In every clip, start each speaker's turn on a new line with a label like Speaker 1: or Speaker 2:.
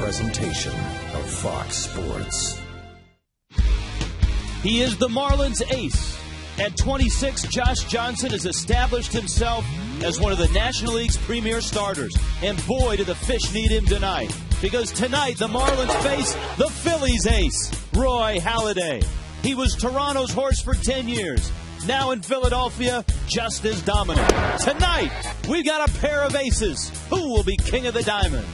Speaker 1: presentation of Fox Sports.
Speaker 2: He is the Marlins ace. At 26, Josh Johnson has established himself as one of the National League's premier starters. And boy, do the fish need him tonight. Because tonight, the Marlins face the Phillies ace, Roy Halladay. He was Toronto's horse for 10 years. Now in Philadelphia, just as dominant. Tonight, we've got a pair of aces. Who will be king of the diamond?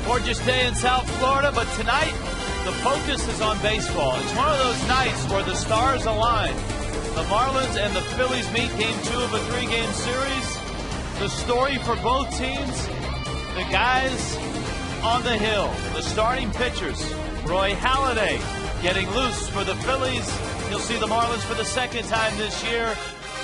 Speaker 2: Gorgeous day in South Florida, but tonight the focus is on baseball. It's one of those nights where the stars align. The Marlins and the Phillies meet game 2 of a 3-game series. The story for both teams, the guys on the hill, the starting pitchers. Roy Halladay getting loose for the Phillies. You'll see the Marlins for the second time this year.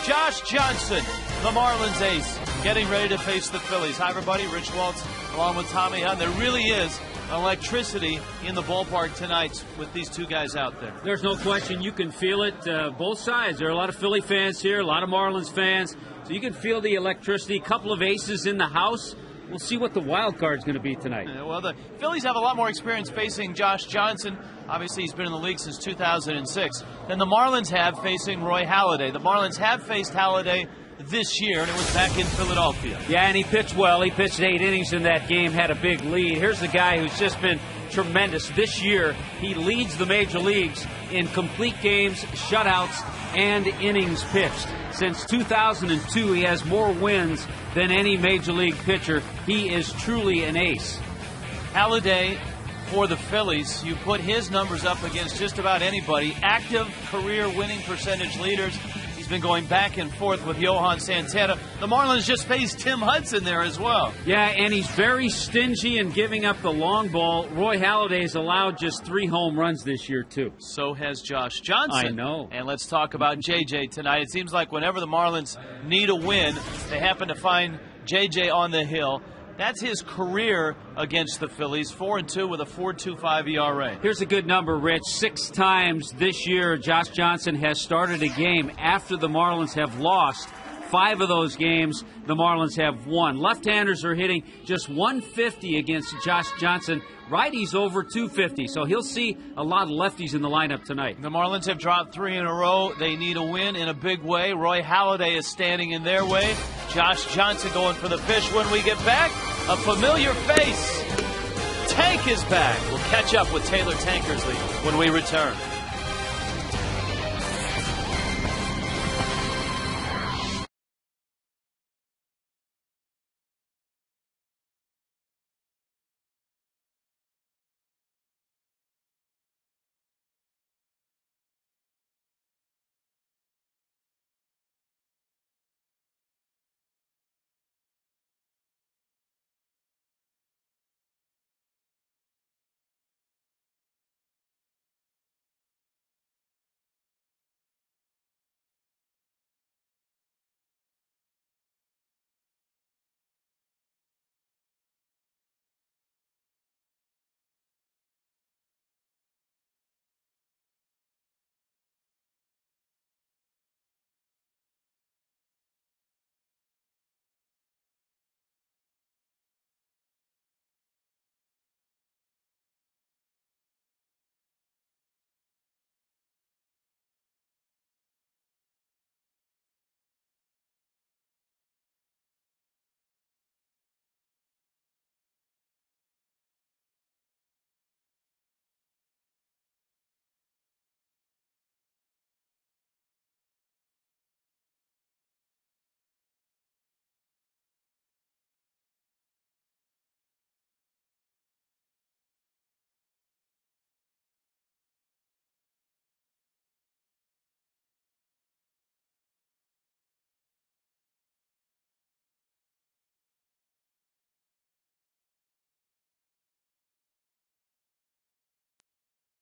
Speaker 2: Josh Johnson, the Marlins ace, getting ready to face the Phillies. Hi, everybody. Rich Waltz along with Tommy Hunt. There really is electricity in the ballpark tonight with these two guys out there.
Speaker 3: There's no question. You can feel it both sides. There are a lot of Philly fans here, a lot of Marlins fans. So you can feel the electricity. A couple of aces in the house. We'll see what the wild card's going to be tonight.
Speaker 2: Well, the Phillies have a lot more experience facing Josh Johnson. Obviously, he's been in the league since 2006. Than the Marlins have facing Roy Halladay. The Marlins have faced Halladay this year, and it was back in Philadelphia.
Speaker 3: Yeah, and he pitched well. He pitched 8 innings in that game, had a big lead. Here's a guy who's just been tremendous. This year, he leads the major leagues in complete games, shutouts, and innings pitched. Since 2002, he has more wins than any major league pitcher. He is truly an ace.
Speaker 2: Halladay for the Phillies, you put his numbers up against just about anybody. Active career winning percentage leaders. He's been going back and forth with Johan Santana. The Marlins just faced Tim Hudson there as well.
Speaker 3: Yeah, and he's very stingy in giving up the long ball. Roy Halladay's allowed just 3 home runs this year, too.
Speaker 2: So has Josh Johnson.
Speaker 3: I know.
Speaker 2: And let's talk about JJ tonight. It seems like whenever the Marlins need a win, they happen to find JJ on the hill. That's his career against the Phillies, 4-2 with a 4.25 ERA.
Speaker 3: Here's a good number, Rich. 6 times this year, Josh Johnson has started a game after the Marlins have lost. 5 of those games, the Marlins have won. Left-handers are hitting just 150 against Josh Johnson. Righties over 250, so he'll see a lot of lefties in the lineup tonight.
Speaker 2: The Marlins have dropped 3 in a row. They need a win in a big way. Roy Halladay is standing in their way. Josh Johnson going for the pitch when we get back. A familiar face. Tank is back. We'll catch up with Taylor Tankersley when we return.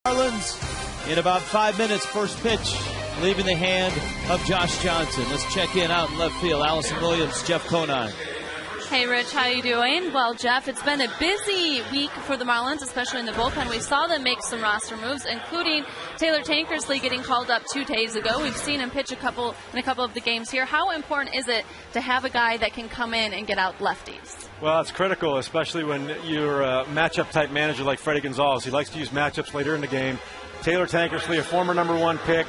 Speaker 2: Marlins in about 5 minutes. First pitch leaving the hand of Josh Johnson. Let's check in out in left field. Allison Williams, Jeff Conine.
Speaker 4: Hey, Rich, how you doing? Well, Jeff, it's been a busy week for the Marlins, especially in the bullpen. We saw them make some roster moves, including Taylor Tankersley getting called up 2 days ago. We've seen him pitch in a couple of the games here. How important is it to have a guy that can come in and get out lefties?
Speaker 5: Well, it's critical, especially when you're a matchup-type manager like Freddie Gonzalez. He likes to use matchups later in the game. Taylor Tankersley, a former #1 pick,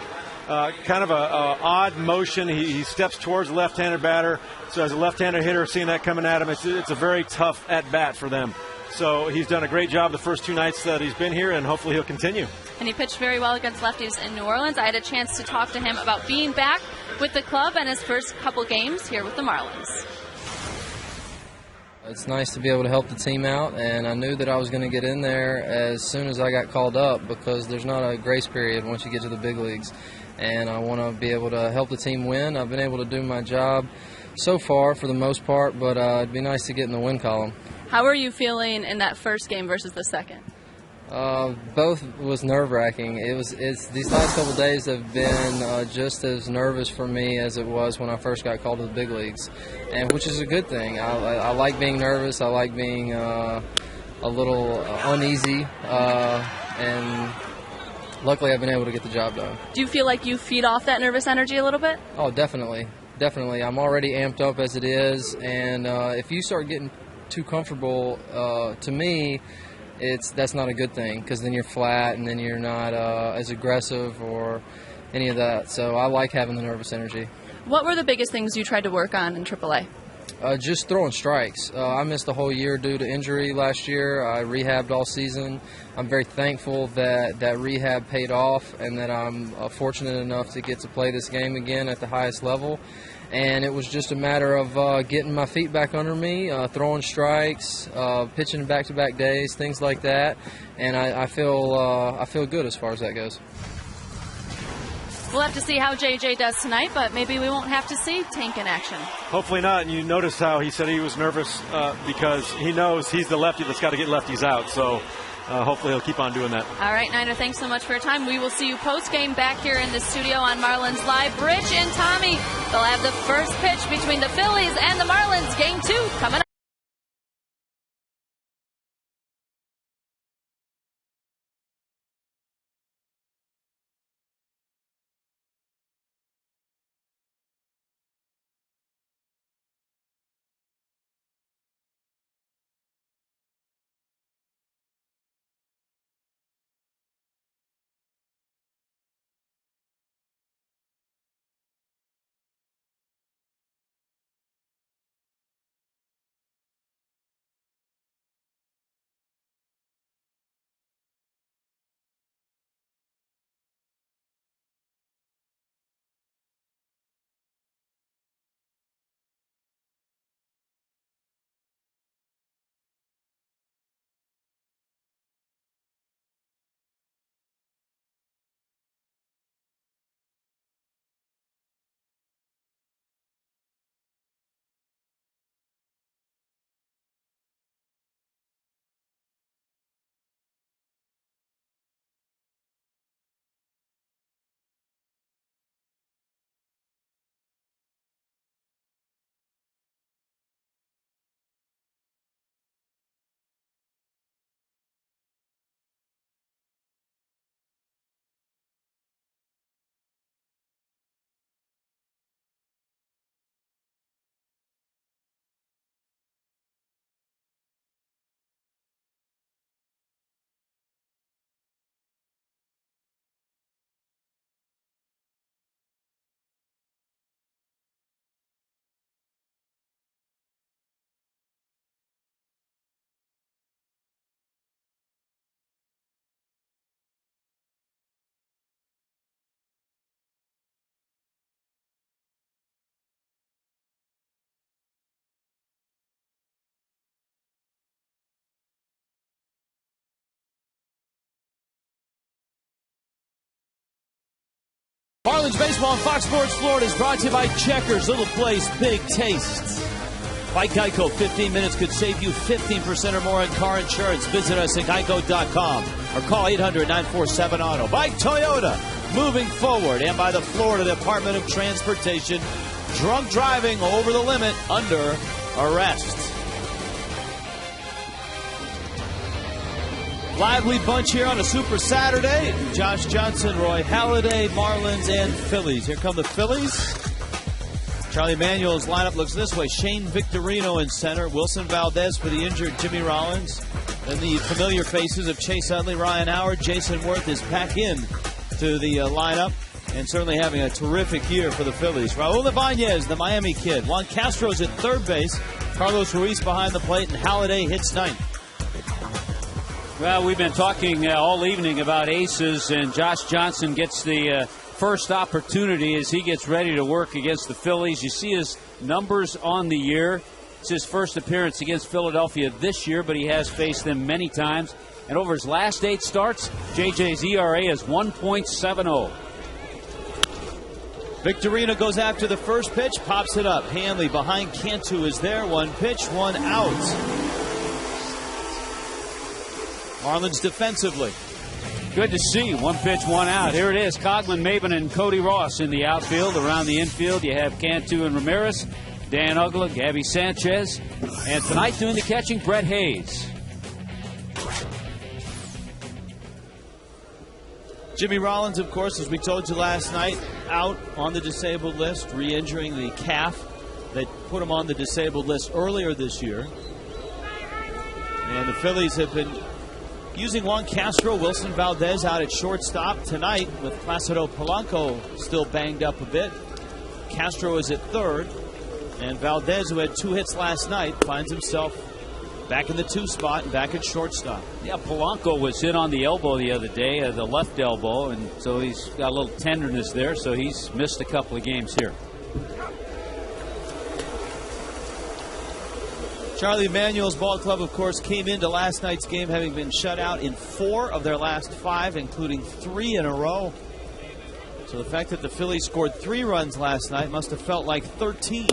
Speaker 5: kind of a odd motion. He steps towards the left-handed batter. So as a left-handed hitter, seeing that coming at him, it's a very tough at-bat for them. So he's done a great job the first 2 nights that he's been here, and hopefully he'll continue.
Speaker 4: And he pitched very well against lefties in New Orleans. I had a chance to talk to him about being back with the club and his first couple games here with the Marlins.
Speaker 6: It's nice to be able to help the team out, and I knew that I was going to get in there as soon as I got called up because there's not a grace period once you get to the big leagues. And I want to be able to help the team win. I've been able to do my job so far for the most part, but it'd be nice to get in the win column.
Speaker 4: How are you feeling in that first game versus the second?
Speaker 6: Both was nerve-wracking. These last couple of days have been just as nervous for me as it was when I first got called to the big leagues, and which is a good thing. I like being nervous. I like being a little uneasy, and luckily I've been able to get the job done.
Speaker 4: Do you feel like you feed off that nervous energy a little bit?
Speaker 6: Oh, definitely. Definitely. I'm already amped up as it is, and if you start getting too comfortable, to me, that's not a good thing because then you're flat and then you're not as aggressive or any of that. So I like having the nervous energy.
Speaker 4: What were the biggest things you tried to work on in AAA?
Speaker 6: Just throwing strikes. I missed a whole year due to injury last year. I rehabbed all season. I'm very thankful that rehab paid off and that I'm fortunate enough to get to play this game again at the highest level. And it was just a matter of getting my feet back under me, throwing strikes, pitching back-to-back days, things like that. And I feel good as far as that goes.
Speaker 4: We'll have to see how JJ does tonight, but maybe we won't have to see Tank in action.
Speaker 5: Hopefully not. And you notice how he said he was nervous because he knows he's the lefty that's got to get lefties out. So hopefully he'll keep on doing that.
Speaker 4: All right, Niner, thanks so much for your time. We will see you post-game back here in the studio on Marlins Live. Rich and Tommy, they'll have the first pitch between the Phillies and the Marlins. Game 2 coming up.
Speaker 2: Marlins Baseball on Fox Sports Florida is brought to you by Checkers. Little place, big taste. By Geico, 15 minutes could save you 15% or more on car insurance. Visit us at geico.com or call 800-947-AUTO. By Toyota, moving forward. And by the Florida Department of Transportation, drunk driving over the limit under arrest. Lively bunch here on a Super Saturday. Josh Johnson, Roy Halladay, Marlins, and Phillies. Here come the Phillies. Charlie Manuel's lineup looks this way. Shane Victorino in center. Wilson Valdez for the injured Jimmy Rollins. Then the familiar faces of Chase Utley, Ryan Howard, Jason Worth is back in to the lineup. And certainly having a terrific year for the Phillies. Raul Ibanez, the Miami kid. Juan Castro's at third base. Carlos Ruiz behind the plate, and Halladay hits ninth.
Speaker 3: Well, we've been talking all evening about aces, and Josh Johnson gets the first opportunity as he gets ready to work against the Phillies. You see his numbers on the year. It's his first appearance against Philadelphia this year, but he has faced them many times. And over his last 8 starts, JJ's ERA is 1.70.
Speaker 2: Victorino goes after the first pitch, pops it up. Hanley behind Cantu is there. 1 pitch, 1 out. Marlins defensively.
Speaker 3: Good to see. 1 pitch, 1 out. Here it is. Coghlan, Maben, and Cody Ross in the outfield. Around the infield, you have Cantu and Ramirez, Dan Uggla, Gabby Sanchez, and tonight doing the catching, Brett Hayes.
Speaker 2: Jimmy Rollins, of course, as we told you last night, out on the disabled list, re-injuring the calf that put him on the disabled list earlier this year. And the Phillies have been using Juan Castro, Wilson Valdez out at shortstop tonight with Placido Polanco still banged up a bit. Castro is at third, and Valdez, who had 2 hits last night, finds himself back in the 2 spot and back at shortstop.
Speaker 3: Yeah, Polanco was hit on the elbow the other day, the left elbow, and so he's got a little tenderness there, so he's missed a couple of games here.
Speaker 2: Charlie Manuel's ball club, of course, came into last night's game having been shut out in 4 of their last 5, including 3 in a row. So the fact that the Phillies scored 3 runs last night must have felt like 13.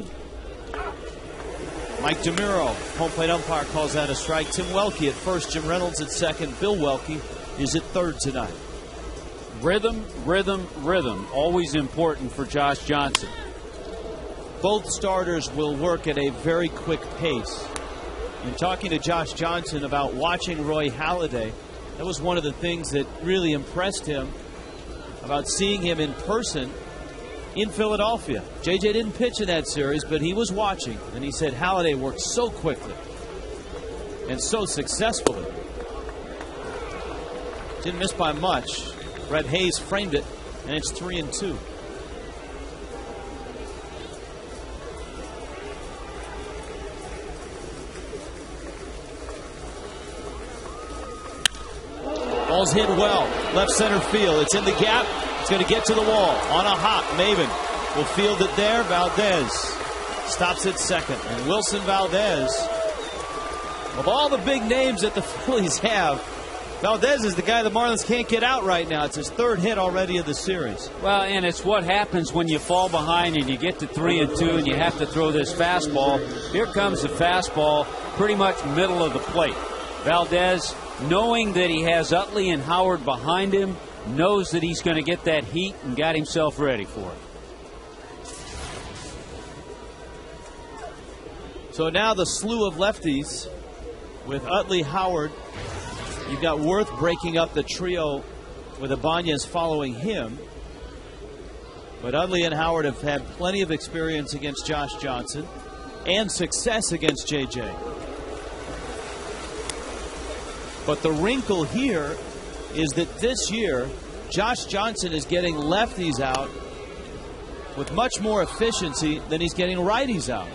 Speaker 2: Mike DeMuro, home plate umpire, calls that a strike. Tim Welke at first, Jim Reynolds at second. Bill Welke is at third tonight.
Speaker 3: Rhythm, rhythm, rhythm. Always important for Josh Johnson.
Speaker 2: Both starters will work at a very quick pace. In talking to Josh Johnson about watching Roy Halladay, that was one of the things that really impressed him about seeing him in person in Philadelphia. JJ didn't pitch in that series, but he was watching, and he said Halladay worked so quickly and so successfully. Didn't miss by much. Brett Hayes framed it, and it's 3-2. Ball's hit well. Left center field. It's in the gap. It's going to get to the wall. On a hop, Maben will field it there. Valdez stops at second. And Wilson Valdez, of all the big names that the Phillies have, Valdez is the guy the Marlins can't get out right now. It's his 3rd hit already of the series.
Speaker 3: Well, and it's what happens when you fall behind and you get to 3-2 and you have to throw this fastball. Here comes the fastball, pretty much middle of the plate. Valdez, knowing that he has Utley and Howard behind him, knows that he's going to get that heat and got himself ready for it.
Speaker 2: So now the slew of lefties with Utley, Howard. You've got Worth breaking up the trio with Ibanez following him. But Utley and Howard have had plenty of experience against Josh Johnson and success against JJ. But the wrinkle here is that this year, Josh Johnson is getting lefties out with much more efficiency than he's getting righties out.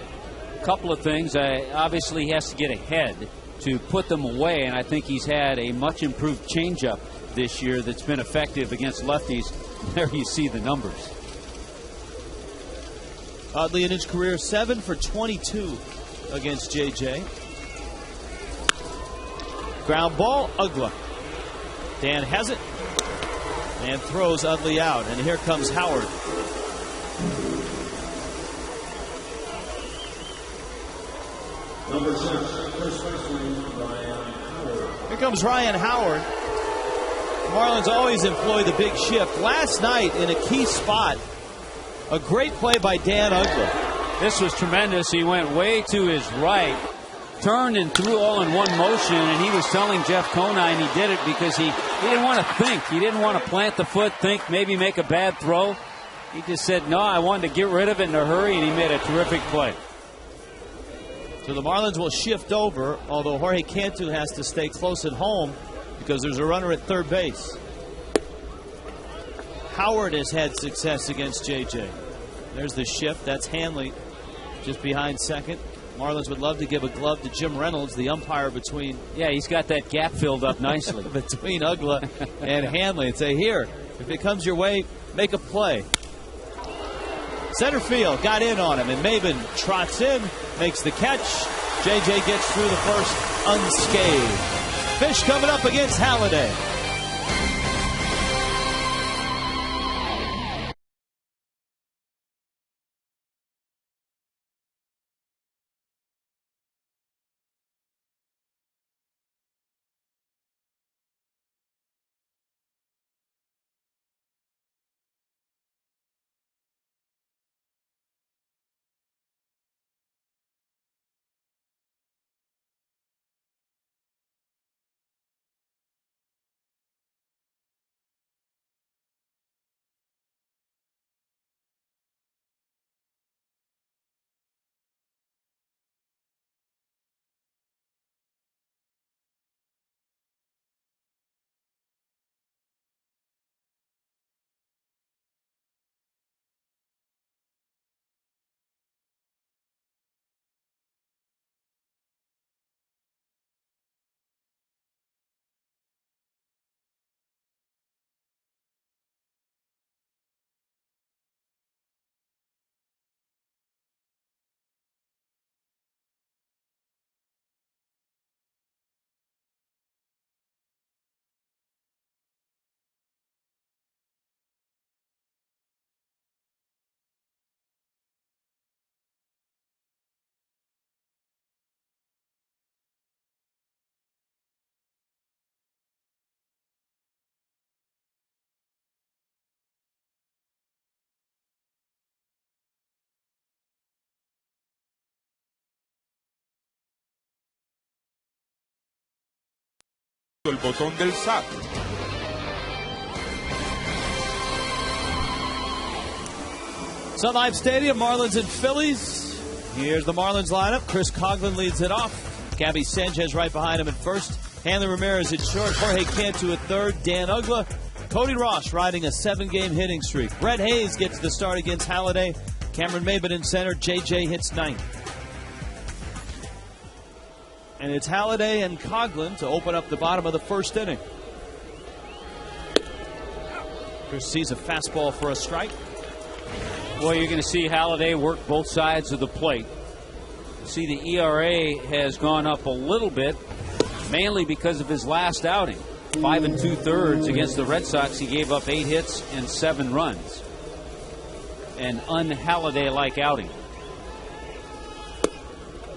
Speaker 3: A couple of things. Obviously, he has to get ahead to put them away, and I think he's had a much improved changeup this year that's been effective against lefties. There you see the numbers.
Speaker 2: Utley in his career 7 for 22 against JJ. Ground ball, Uggla. Dan has it and throws Utley out. And here comes Howard.
Speaker 1: Number 6, first baseman, Ryan Howard.
Speaker 2: Here comes Ryan Howard. The Marlins always employ the big shift. Last night in a key spot, a great play by Dan Uggla.
Speaker 3: This was tremendous. He went way to his right turned and threw all in one motion, and he was telling Jeff Conine he did it because he didn't want to think. He didn't want to plant the foot, think, maybe make a bad throw. He just said, no, I wanted to get rid of it in a hurry, and he made a terrific play.
Speaker 2: So the Marlins will shift over, although Jorge Cantu has to stay close at home because there's a runner at third base. Howard has had success against JJ. There's the shift. That's Hanley just behind second. Marlins would love to give a glove to Jim Reynolds, the umpire between.
Speaker 3: Yeah, he's got that gap filled up nicely.
Speaker 2: between Ugla and Hanley, and say, here, if it comes your way, make a play. Center field got in on him, and Maben trots in, makes the catch. JJ gets through the first unscathed. Fish coming up against Halladay.
Speaker 7: El botón del SAT.
Speaker 2: Sun Life Stadium, Marlins and Phillies. Here's the Marlins lineup. Chris Coghlan leads it off. Gabby Sanchez right behind him at first. Hanley Ramirez at short. Jorge Cantu at third. Dan Ugla. Cody Ross riding a 7-game hitting streak. Brett Hayes gets the start against Halladay. Cameron Maben in center. JJ hits ninth. And it's Halladay and Coghlan to open up the bottom of the first inning. Chris sees a fastball for a strike.
Speaker 3: Well, you're going to see Halladay work both sides of the plate. See, the ERA has gone up a little bit, mainly because of his last outing. 5 2/3 against the Red Sox. He gave up 8 hits and 7 runs. An un-Halladay-like outing.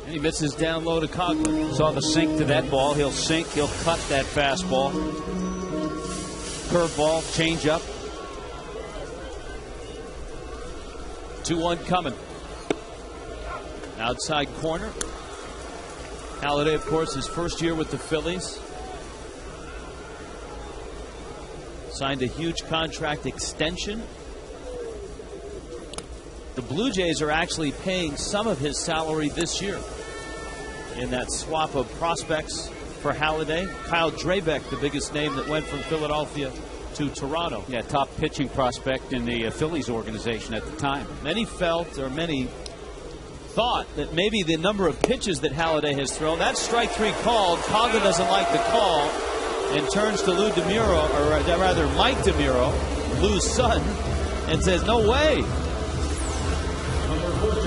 Speaker 2: And he misses down low to Coghlan.
Speaker 3: Saw the sink to that ball. He'll sink. He'll cut that fastball. Curveball, changeup.
Speaker 2: 2-1 coming. Outside corner. Halladay, of course, his first year with the Phillies. Signed a huge contract extension. The Blue Jays are actually paying some of his salary this year in that swap of prospects for Halladay. Kyle Drabeck, the biggest name that went from Philadelphia to Toronto.
Speaker 3: Yeah, top pitching prospect in the Phillies organization at the time.
Speaker 2: Many felt, or many thought, that maybe the number of pitches that Halladay has thrown, that strike 3 called, Coghlan doesn't like the call and turns to Lou DeMuro, or rather Mike DeMuro, Lou's son, and says, no way.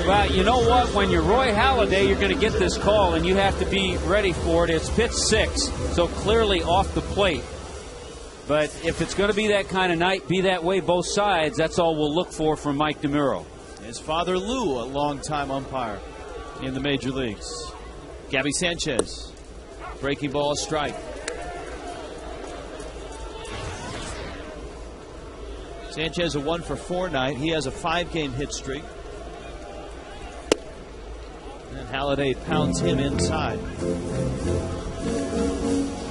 Speaker 3: Well, you know what? When you're Roy Halladay, you're going to get this call, and you have to be ready for it. It's pitch 6, so clearly off the plate. But if it's going to be that kind of night, be that way both sides, that's all we'll look for from Mike DeMuro.
Speaker 2: His father, Lou, a longtime umpire in the major leagues. Gabby Sanchez, breaking ball, strike. Sanchez a 1-for-4 night. He has a 5-game hit streak. and Halladay pounds him inside.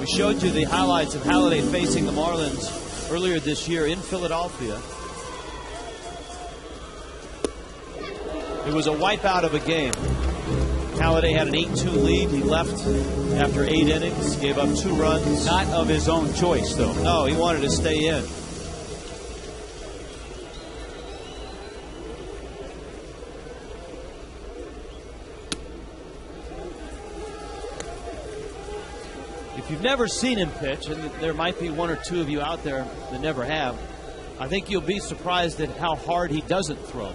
Speaker 2: We showed you the highlights of Halladay facing the Marlins earlier this year in Philadelphia. It was a wipeout of a game. Halladay had an 8-2 lead. He left after 8 innings, gave up 2 runs.
Speaker 3: Not of his own choice, though.
Speaker 2: No, he wanted to stay in. If you've never seen him pitch, and there might be 1 or 2 of you out there that never have, I think you'll be surprised at how hard he doesn't throw.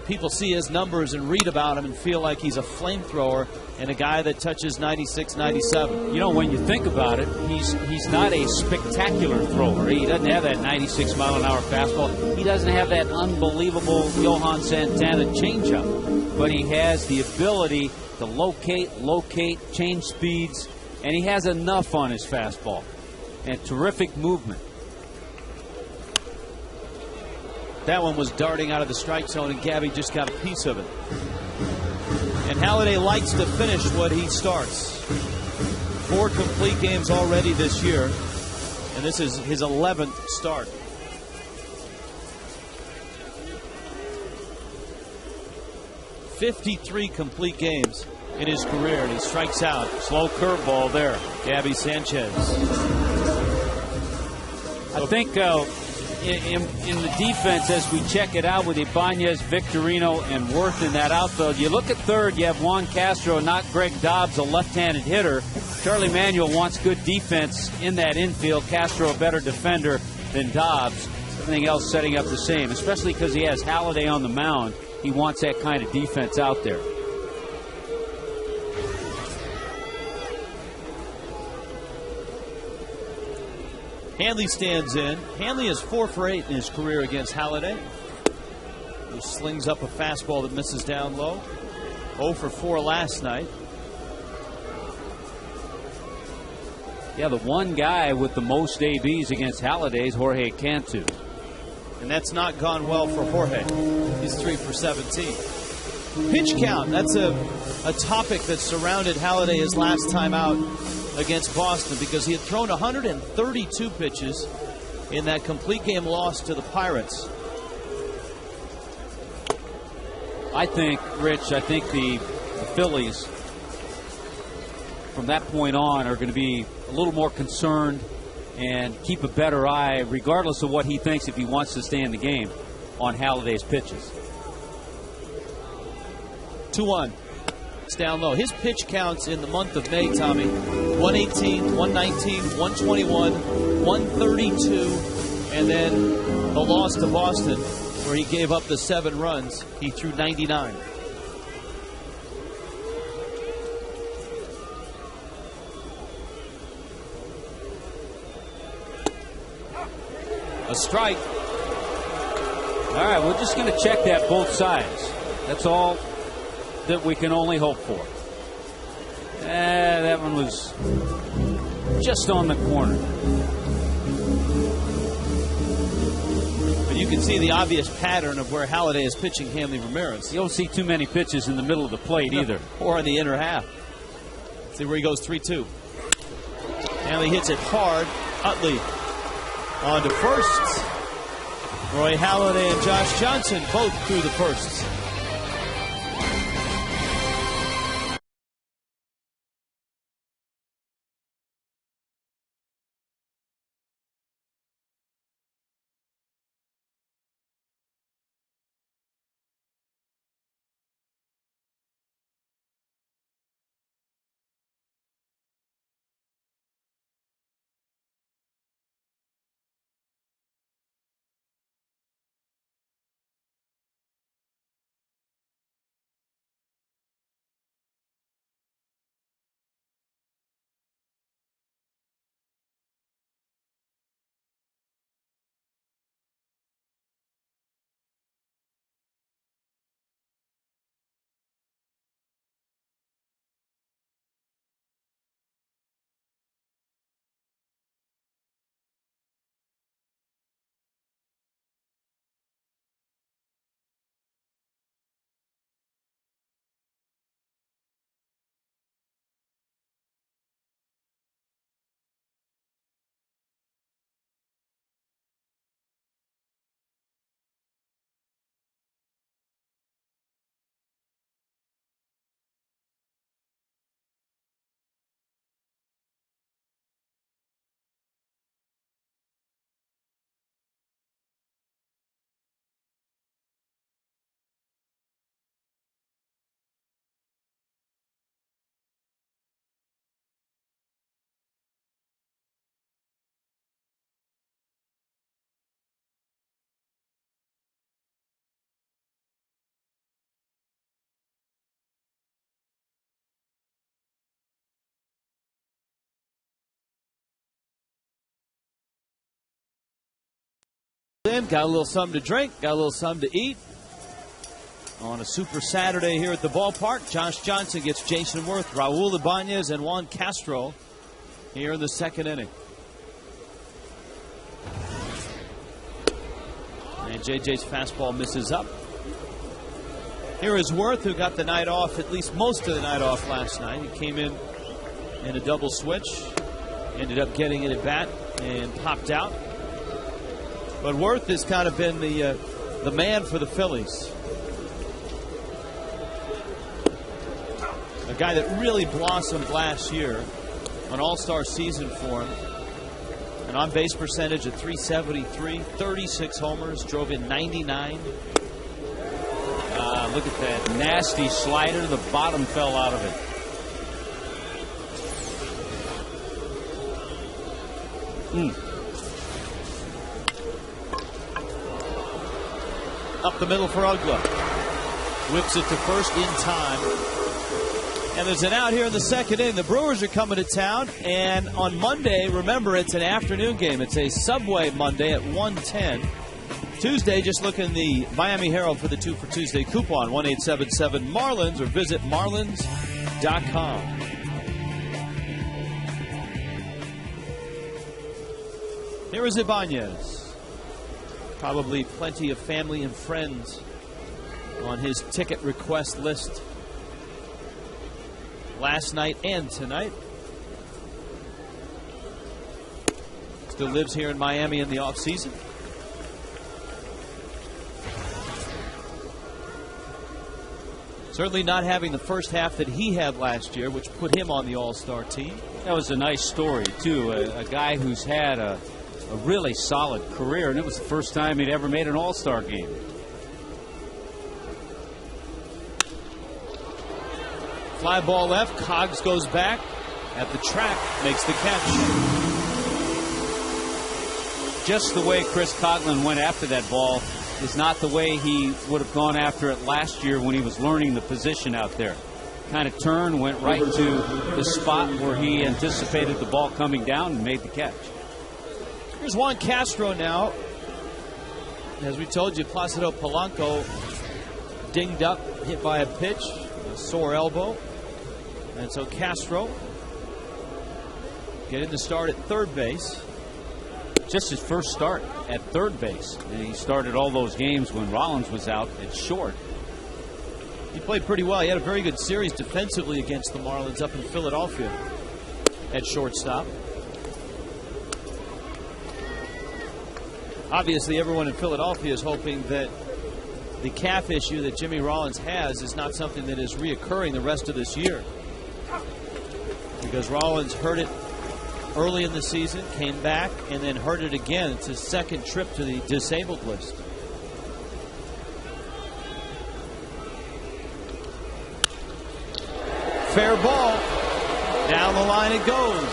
Speaker 2: People see his numbers and read about him and feel like he's a flamethrower and a guy that touches 96, 97.
Speaker 3: You know, when you think about it, he's not a spectacular thrower. He doesn't have that 96-mile-an-hour fastball. He doesn't have that unbelievable Johan Santana changeup. But he has the ability to locate, change speeds, and he has enough on his fastball. And terrific movement.
Speaker 2: That one was darting out of the strike zone, and Gabby just got a piece of it. And Halladay likes to finish what he starts. 4 complete games already this year, and this is his 11th start. "53 complete games in his career, and he strikes out."
Speaker 3: Slow curveball there.
Speaker 2: Gabby Sanchez.
Speaker 3: I think in the defense, as we check it out with Ibanez, Victorino, and Worth in that outfield, you look at third, you have Juan Castro, not Greg Dobbs, a left-handed hitter. Charlie Manuel wants good defense in that infield. Castro a better defender than Dobbs. Everything else setting up the same, especially because he has Halladay on the mound. He wants that kind of defense out there.
Speaker 2: Hanley stands in. Hanley is 4 for 8 in his career against Halladay. He slings up a fastball that misses down low. 0 for 4 last night.
Speaker 3: Yeah, the one guy with the most ABs against Halladay is Jorge Cantu.
Speaker 2: And that's not gone well for Jorge. He's 3 for 17. Pitch count. That's a topic that surrounded Halladay his last time out against Boston, because he had thrown 132 pitches in that complete game loss to the Pirates.
Speaker 3: I think, Rich, the Phillies from that point on are going to be a little more concerned and keep a better eye, regardless of what he thinks, if he wants to stay in the game, on Halladay's pitches.
Speaker 2: 2-1. It's down low. His pitch counts in the month of May, Tommy: 118, 119, 121, 132, and then the loss to Boston, where he gave up the 7 runs. He threw 99. A strike.
Speaker 3: All right, we're just going to check that both sides. That's all that we can only hope for. That one was just on the corner.
Speaker 2: But you can see the obvious pattern of where Halladay is pitching Hanley Ramirez.
Speaker 3: You don't see too many pitches in the middle of the plate either.
Speaker 2: Or in the inner half. See where he goes, 3-2. Hanley hits it hard. Utley on to first. Roy Halladay and Josh Johnson both through the first. in, got a little something to drink, got a little something to eat. On a super Saturday here at the ballpark, Josh Johnson gets Jason Worth, Raul Ibanez, and Juan Castro here in the second inning. And JJ's fastball misses up. Here is Worth, who got the night off, at least most of the night off last night. He came in a double switch, ended up getting an at bat and popped out. But Worth has kind of been the man for the Phillies. A guy that really blossomed last year, an all-star season for him. An on-base percentage of .373, 36 homers, drove in 99.
Speaker 3: Look at that nasty slider. The bottom fell out of it.
Speaker 2: Up the middle for Ugla. Whips it to first in time. And there's an out here in the second inning. The Brewers are coming to town. And on Monday, remember, it's an afternoon game. It's a Subway Monday at 1:10. Tuesday, just look in the Miami Herald for the 2 for Tuesday coupon, 1-877-MARLINS, or visit marlins.com. Here is Ibanez. Probably plenty of family and friends on his ticket request list last night and tonight. Still lives here in Miami in the offseason. Certainly not having the first half that he had last year, which put him on the All-Star team.
Speaker 3: That was a nice story, too. A guy who's had a really solid career, and it was the first time he'd ever made an All-Star game.
Speaker 2: Fly ball left. Cogs goes back at the track, makes the catch.
Speaker 3: Just the way Chris Coghlan went after that ball is not the way he would have gone after it last year when he was learning the position out there. Kind of turned, went right to the spot where he anticipated the ball coming down and made the catch.
Speaker 2: Here's Juan Castro now. As we told you, Placido Polanco dinged up, hit by a pitch, a sore elbow. And so Castro getting the start at third base.
Speaker 3: Just his first start at third base. And he started all those games when Rollins was out at short.
Speaker 2: He played pretty well. He had a very good series defensively against the Marlins up in Philadelphia at shortstop. Obviously, everyone in Philadelphia is hoping that the calf issue that Jimmy Rollins has is not something that is reoccurring the rest of this year. Because Rollins hurt it early in the season, came back, and then hurt it again. It's his second trip to the disabled list. Fair ball. Down the line it goes.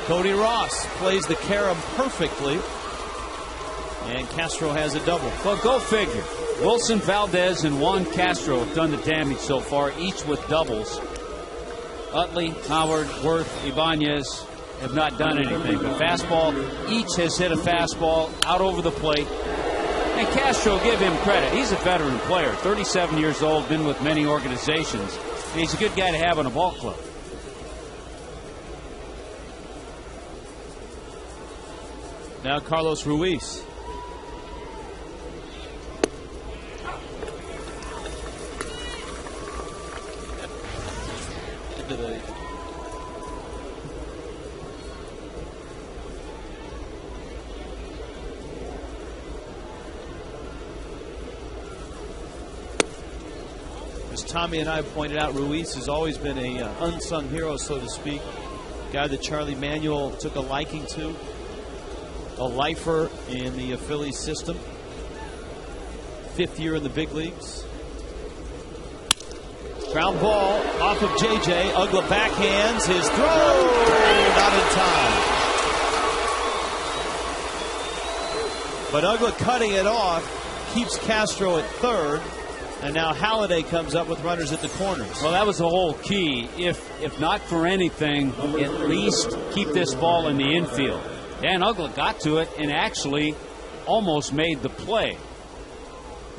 Speaker 2: Cody Ross plays the carom perfectly. And Castro has a double.
Speaker 3: Well, go figure. Wilson Valdez and Juan Castro have done the damage so far, each with doubles. Utley, Howard, Worth, Ibanez have not done anything. The fastball, each has hit a fastball out over the plate. And Castro, give him credit. He's a veteran player, 37 years old, been with many organizations. He's a good guy to have on a ball club.
Speaker 2: Now Carlos Ruiz. As Tommy and I pointed out, Ruiz has always been an unsung hero, so to speak. Guy that Charlie Manuel took a liking to. A lifer in the Phillies system. 5th year in the big leagues. Ground ball off of JJ. Ugla backhands his throw. Not in time. But Ugla cutting it off keeps Castro at third. And now Halladay comes up with runners at the corners.
Speaker 3: Well, that was the whole key. If not for anything, at least keep this ball in the infield. Dan Ugla got to it and actually almost made the play.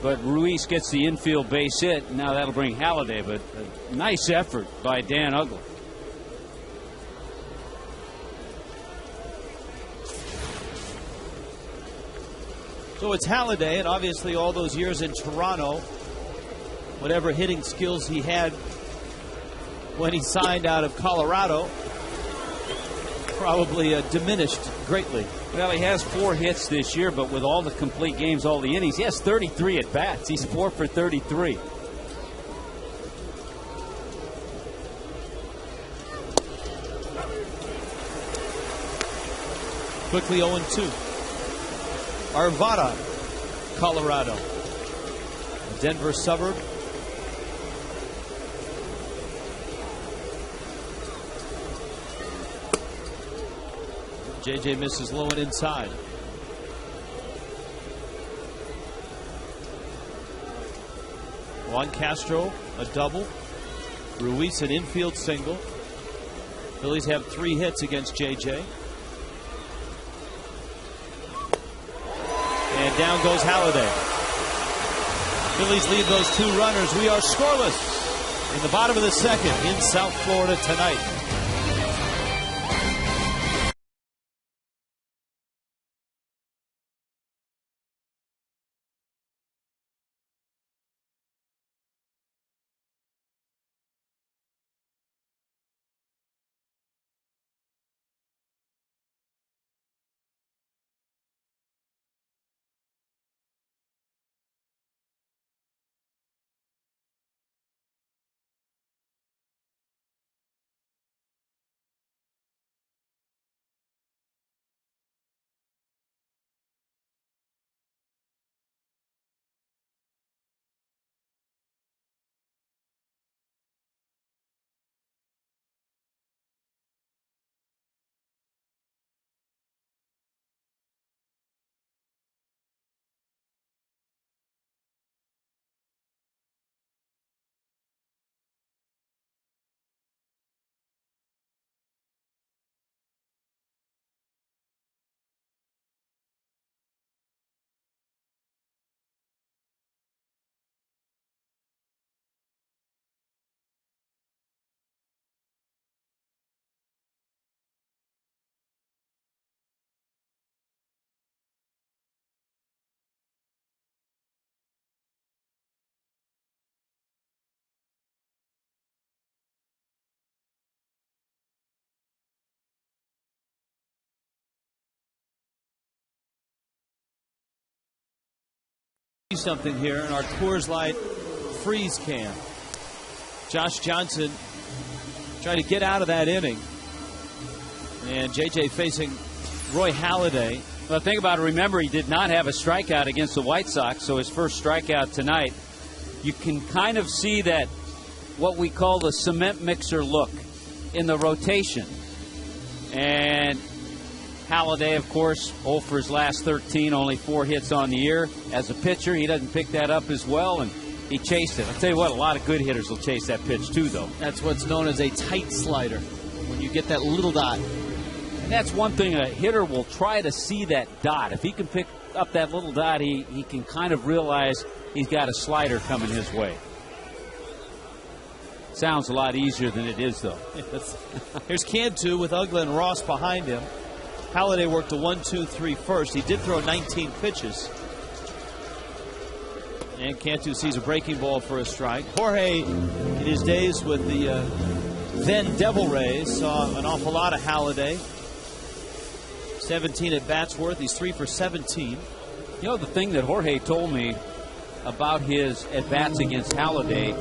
Speaker 3: But Ruiz gets the infield base hit. And now that'll bring Halladay. But a nice effort by Dan Uggla.
Speaker 2: So it's Halladay, and obviously all those years in Toronto, whatever hitting skills he had when he signed out of Colorado, probably diminished greatly.
Speaker 3: Well, he has 4 hits this year, but with all the complete games, all the innings, he has 33 at bats. He's 4 for 33.
Speaker 2: Quickly 0-2. Arvada, Colorado. A Denver suburb. JJ misses low and inside. Juan Castro, a double. Ruiz, an infield single. Phillies have 3 hits against JJ. And down goes Halladay. Phillies lead those 2 runners. We are scoreless in the bottom of the second in South Florida tonight. Something here in our Coors Light freeze can. Josh Johnson trying to get out of that inning, and JJ facing Roy Halladay.
Speaker 3: Well, think about it. Remember, he did not have a strikeout against the White Sox, so his first strikeout tonight. You can kind of see that what we call the cement mixer look in the rotation. And Halladay, of course, 0 for his last 13, only 4 hits on the year. As a pitcher, he doesn't pick that up as well, and he chased it. I'll tell you what, a lot of good hitters will chase that pitch too, though.
Speaker 2: That's what's known as a tight slider, when you get that little dot.
Speaker 3: And that's one thing a hitter will try to see, that dot. If he can pick up that little dot, he can kind of realize he's got a slider coming his way. Sounds a lot easier than it is, though.
Speaker 2: Here's Cantu with Uggla and Ross behind him. Halladay worked a 1-2-3 first. He did throw 19 pitches. And Cantu sees a breaking ball for a strike. Jorge, in his days with the then Devil Rays, saw an awful lot of Halladay. 17 at bats worth. He's 3 for 17.
Speaker 3: You know, the thing that Jorge told me about his at-bats against Halladay,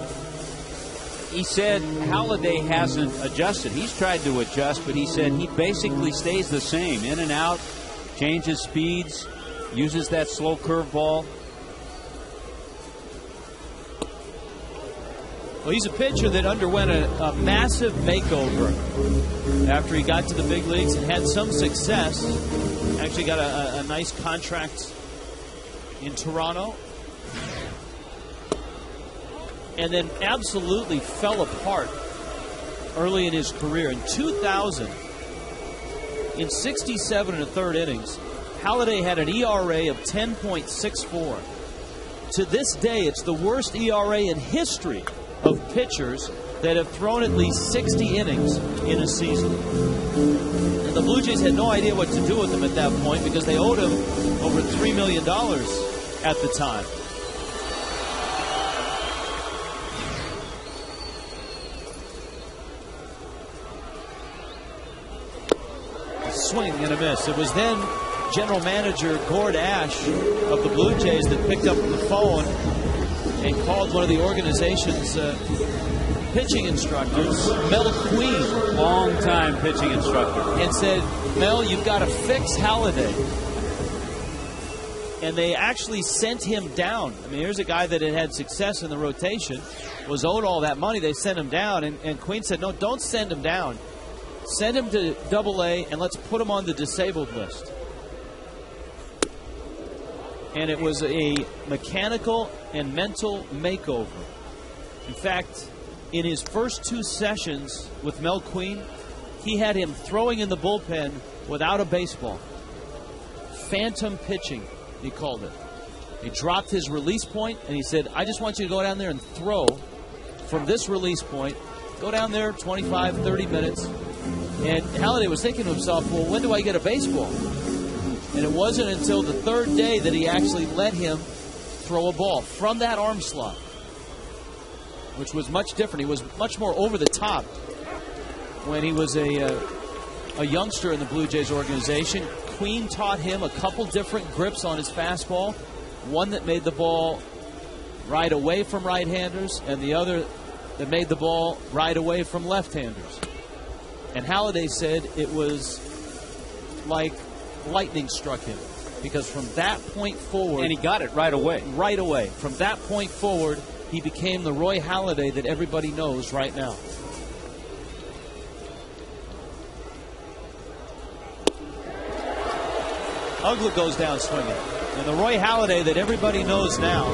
Speaker 3: he said Halladay hasn't adjusted. He's tried to adjust, but he said he basically stays the same. In and out, changes speeds, uses that slow curveball.
Speaker 2: Well, he's a pitcher that underwent a massive makeover after he got to the big leagues and had some success. Actually got a nice contract in Toronto. And then absolutely fell apart early in his career. In 2000, in 67 1/3 innings, Halladay had an ERA of 10.64. To this day, it's the worst ERA in history of pitchers that have thrown at least 60 innings in a season. And the Blue Jays had no idea what to do with him at that point because they owed him over $3 million at the time. A swing and a miss. It was then General Manager Gord Ash of the Blue Jays that picked up the phone and called one of the organization's pitching instructors, Mel Queen,
Speaker 3: Long-time pitching instructor,
Speaker 2: and said, Mel, you've got to fix Halladay. And they actually sent him down. I mean, here's a guy that had had success in the rotation, was owed all that money. They sent him down, and Queen said, no, don't send him down. Send him to AA, and let's put him on the disabled list. And it was a mechanical and mental makeover. In fact, in his first 2 sessions with Mel Queen, he had him throwing in the bullpen without a baseball. Phantom pitching, he called it. He dropped his release point, and he said, I just want you to go down there and throw from this release point. Go down there 25, 30 minutes. And Halladay was thinking to himself, well, when do I get a baseball? And it wasn't until the 3rd day that he actually let him throw a ball from that arm slot, which was much different. He was much more over the top when he was a youngster in the Blue Jays organization. Queen taught him a couple different grips on his fastball, one that made the ball ride away from right-handers and the other that made the ball ride away from left-handers. And Halladay said it was like lightning struck him, because from that point forward,
Speaker 3: and he got it right away.
Speaker 2: Right away. From that point forward, he became the Roy Halladay that everybody knows right now. Ugla goes down swinging. And the Roy Halladay that everybody knows now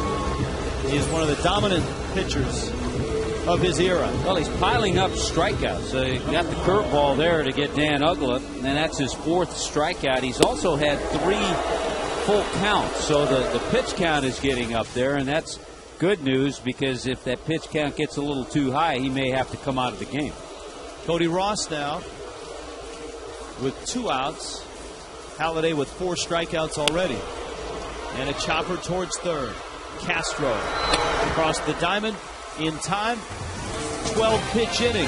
Speaker 2: is one of the dominant pitchers of his era.
Speaker 3: Well, he's piling up strikeouts. He got the curveball there to get Dan Ugla, and that's his 4th strikeout. He's also had 3 full counts, so the pitch count is getting up there, and that's good news, because if that pitch count gets a little too high, he may have to come out of the game.
Speaker 2: Cody Ross now with 2 outs. Halladay with 4 strikeouts already. And a chopper towards third. Castro across the diamond in time. 12-pitch inning.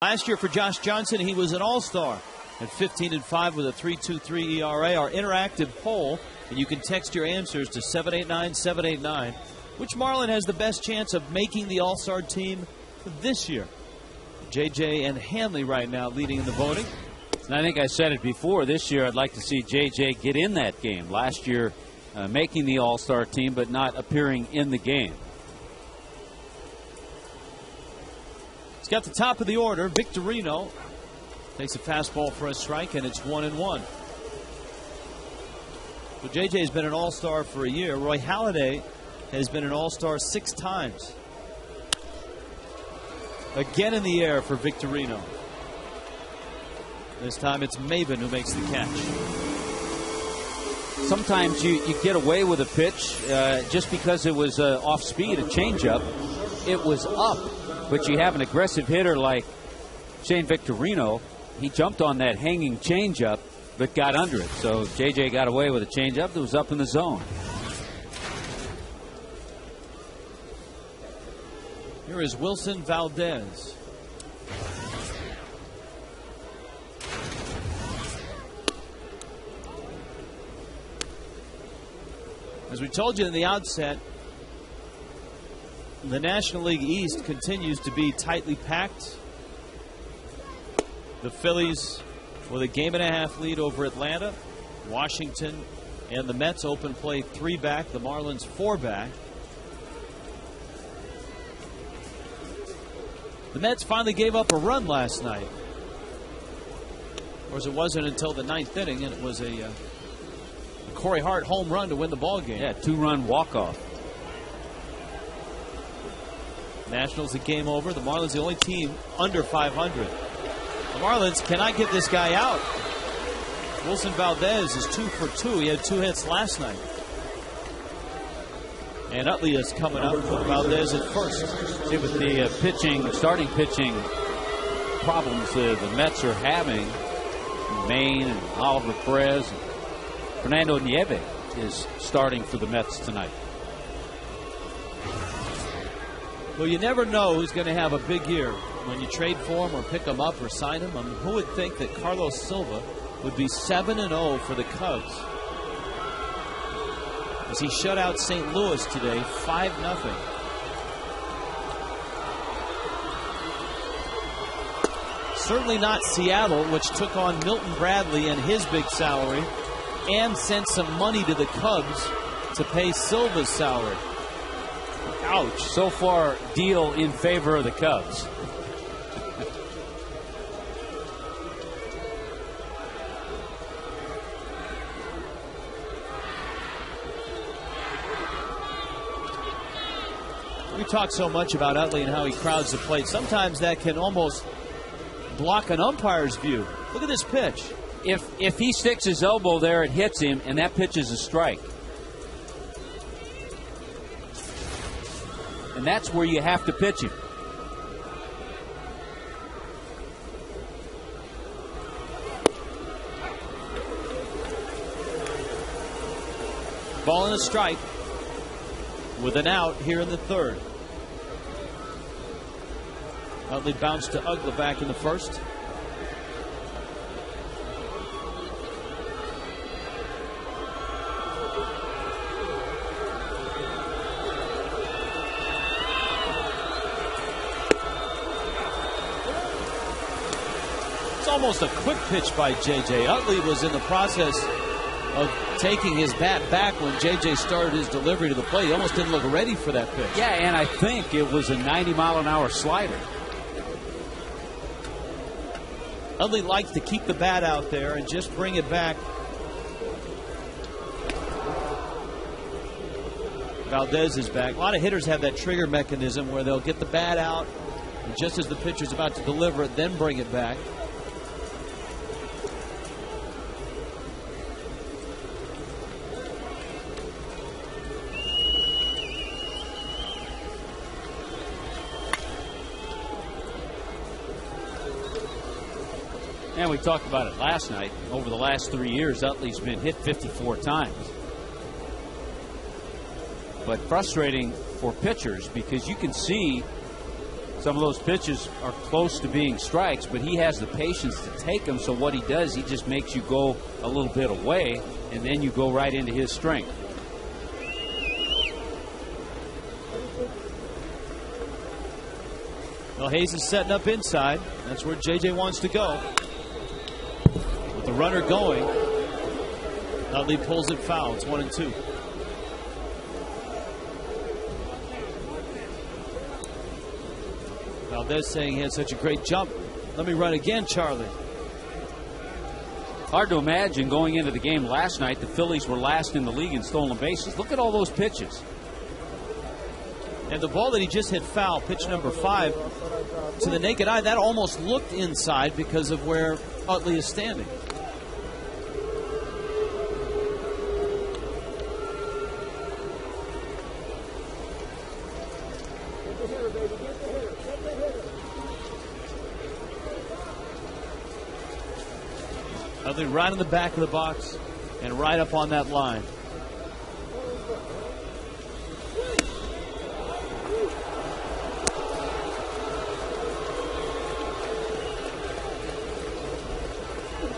Speaker 2: Last year for Josh Johnson, he was an all-star at 15-5 with a 3.23 ERA. Our interactive poll, and you can text your answers to 789-789. Which Marlin has the best chance of making the all-star team this year? JJ and Hanley right now leading in the voting.
Speaker 3: And I think I said it before. This year, I'd like to see JJ get in that game. Last year, making the All-Star team, but not appearing in the game.
Speaker 2: He's got the top of the order. Victorino takes a fastball for a strike, and it's 1-1. So JJ has been an All-Star for a year. Roy Halladay has been an All-Star 6 times. Again in the air for Victorino. This time it's Maven who makes the catch.
Speaker 3: Sometimes you get away with a pitch just because it was off speed, a changeup. It was up, but you have an aggressive hitter like Shane Victorino. He jumped on that hanging changeup, but got under it. So JJ got away with a changeup that was up in the zone.
Speaker 2: Here is Wilson Valdez. As we told you in the outset, the National League East continues to be tightly packed. The Phillies with a 1.5 lead over Atlanta. Washington and the Mets open play 3 back. The Marlins 4 back. The Mets finally gave up a run last night. Of course, it wasn't until the 9th inning, and it was a Corey Hart home run to win the ball game.
Speaker 3: Yeah, 2-run walk-off.
Speaker 2: Nationals a game over. The Marlins the only team under 500. The Marlins cannot get this guy out. Wilson Valdez is 2 for 2. He had 2 hits last night. And Utley is coming up with Valdez at first.
Speaker 3: See, with the starting pitching problems the Mets are having, Maine and Oliver Perez, and Fernando Nieve is starting for the Mets tonight.
Speaker 2: Well, you never know who's going to have a big year when you trade for him or pick him up or sign him. I mean, who would think that Carlos Silva would be 7-0 for the Cubs? As he shut out St. Louis today, 5-0. Certainly not Seattle, which took on Milton Bradley and his big salary and sent some money to the Cubs to pay Silva's salary.
Speaker 3: Ouch. So far, deal in favor of the Cubs.
Speaker 2: We talk so much about Utley and how he crowds the plate. Sometimes that can almost block an umpire's view. Look at this pitch.
Speaker 3: If he sticks his elbow there, it hits him, and that pitch is a strike. And that's where you have to pitch him.
Speaker 2: Ball and a strike with an out here in the 3rd. Utley bounced to Ugla back in the 1st. It's almost a quick pitch by JJ. Utley was in the process of taking his bat back when JJ started his delivery to the plate. He almost didn't look ready for that pitch.
Speaker 3: Yeah, and I think it was a 90-mile-an-hour slider.
Speaker 2: Utley likes to keep the bat out there and just bring it back. Valdez is back. A lot of hitters have that trigger mechanism where they'll get the bat out, and just as the pitcher's about to deliver it, then bring it back.
Speaker 3: And we talked about it last night. Over the last 3 years, Utley's been hit 54 times. But frustrating for pitchers because you can see some of those pitches are close to being strikes, but he has the patience to take them. So what he does, he just makes you go a little bit away, and then you go right into his strength.
Speaker 2: Well, Hayes is setting up inside. That's where J.J. wants to go. With the runner going, Utley pulls it foul. It's 1-2. Valdez saying he had such a great jump. Let me run again, Charlie.
Speaker 3: Hard to imagine going into the game last night. The Phillies were last in the league in stolen bases. Look at all those pitches.
Speaker 2: And the ball that he just hit foul, pitch number 5, to the naked eye, that almost looked inside because of where Utley is standing. Utley right in the back of the box and right up on that line.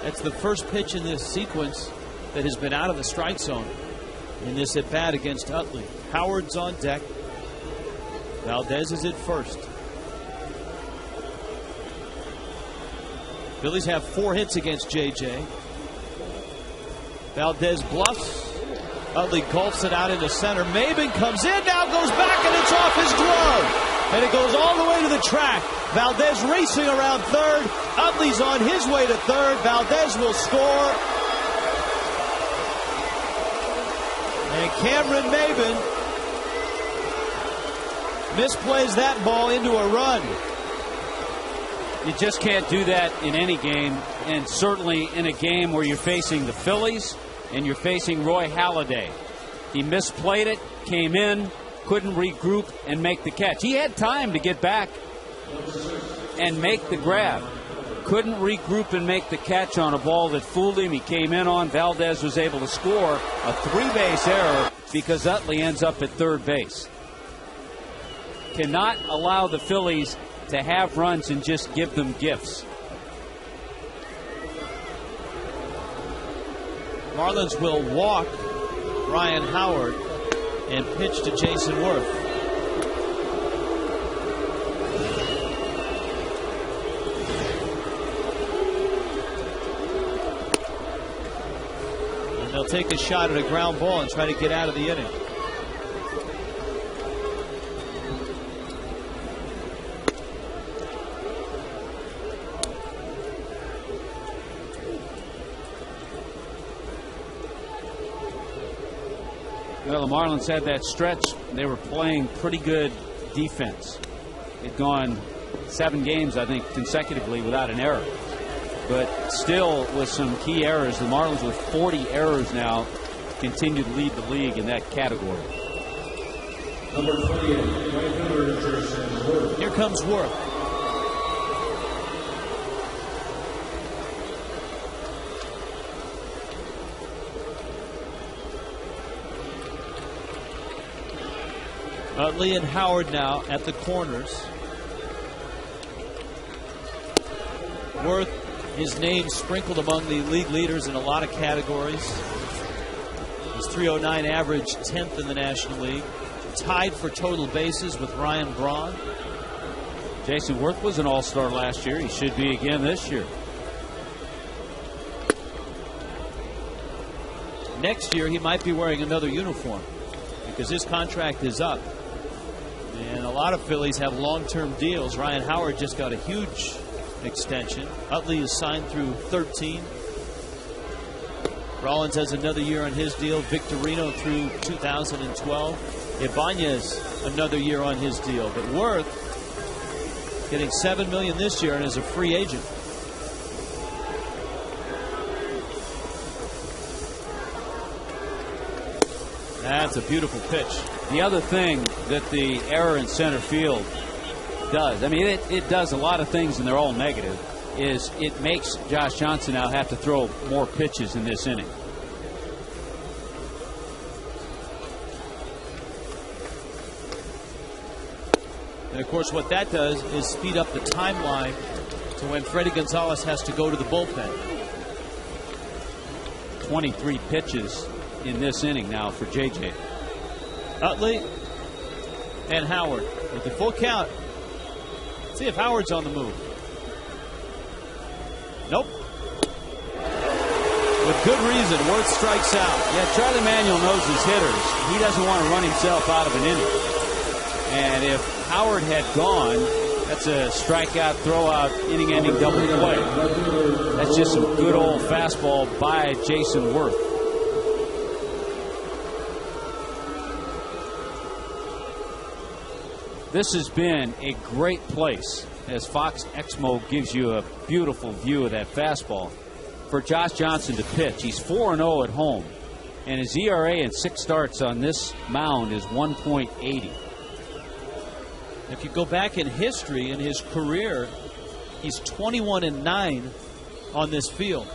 Speaker 2: That's the first pitch in this sequence that has been out of the strike zone in this at-bat against Utley. Howard's on deck. Valdez is at first. Phillies have 4 hits against J.J. Valdez bluffs. Utley gulps it out into center. Maben comes in, now goes back, and it's off his glove. And it goes all the way to the track. Valdez racing around third. Utley's on his way to third. Valdez will score. And Cameron Maben misplays that ball into a run.
Speaker 3: You just can't do that in any game, and certainly in a game where you're facing the Phillies and you're facing Roy Halladay. He misplayed it, came in, couldn't regroup and make the catch. He had time to get back and make the grab. Couldn't regroup and make the catch on a ball that fooled him. He came in on. Valdez was able to score a 3-base error because Utley ends up at third base. Cannot allow the Phillies to have runs and just give them gifts.
Speaker 2: Marlins will walk Ryan Howard and pitch to Jason Worth. And they'll take a shot at a ground ball and try to get out of the inning.
Speaker 3: Well, the Marlins had that stretch. They were playing pretty good defense. They'd gone 7 games, I think, consecutively without an error. But still, with some key errors, the Marlins with 40 errors now continue to lead the league in that category.
Speaker 1: Number 28, right fielder, Jason Worth.
Speaker 2: Here comes Worth. Utley and Howard now at the corners. Worth, his name sprinkled among the league leaders in a lot of categories. His .309 average, 10th in the National League. Tied for total bases with Ryan Braun.
Speaker 3: Jason Worth was an all-star last year. He should be again this year.
Speaker 2: Next year, he might be wearing another uniform because his contract is up. And a lot of Phillies have long-term deals. Ryan Howard just got a huge extension. Utley is signed through 13. Rollins has another year on his deal. Victorino through 2012. Ibanez another year on his deal. But Worth getting $7 million this year and is a free agent. That's a beautiful pitch.
Speaker 3: The other thing that the error in center field does, I mean, it does a lot of things and they're all negative, is it makes Josh Johnson now have to throw more pitches in this inning.
Speaker 2: And of course what that does is speed up the timeline to when Freddie Gonzalez has to go to the bullpen.
Speaker 3: 23 pitches in this inning now for J.J.
Speaker 2: Utley and Howard with the full count. See if Howard's on the move. Nope. With good reason, Worth strikes out.
Speaker 3: Yeah, Charlie Manuel knows his hitters. He doesn't want to run himself out of an inning. And if Howard had gone, that's a strikeout, throwout, inning-ending double play. That's just some good old fastball by Jason Worth. This has been a great place as Fox Exmo gives you a beautiful view of that fastball. For Josh Johnson to pitch, he's 4-0 at home, and his ERA in 6 starts on this mound is 1.80.
Speaker 2: If you go back in history in his career, he's 21-9 on this field.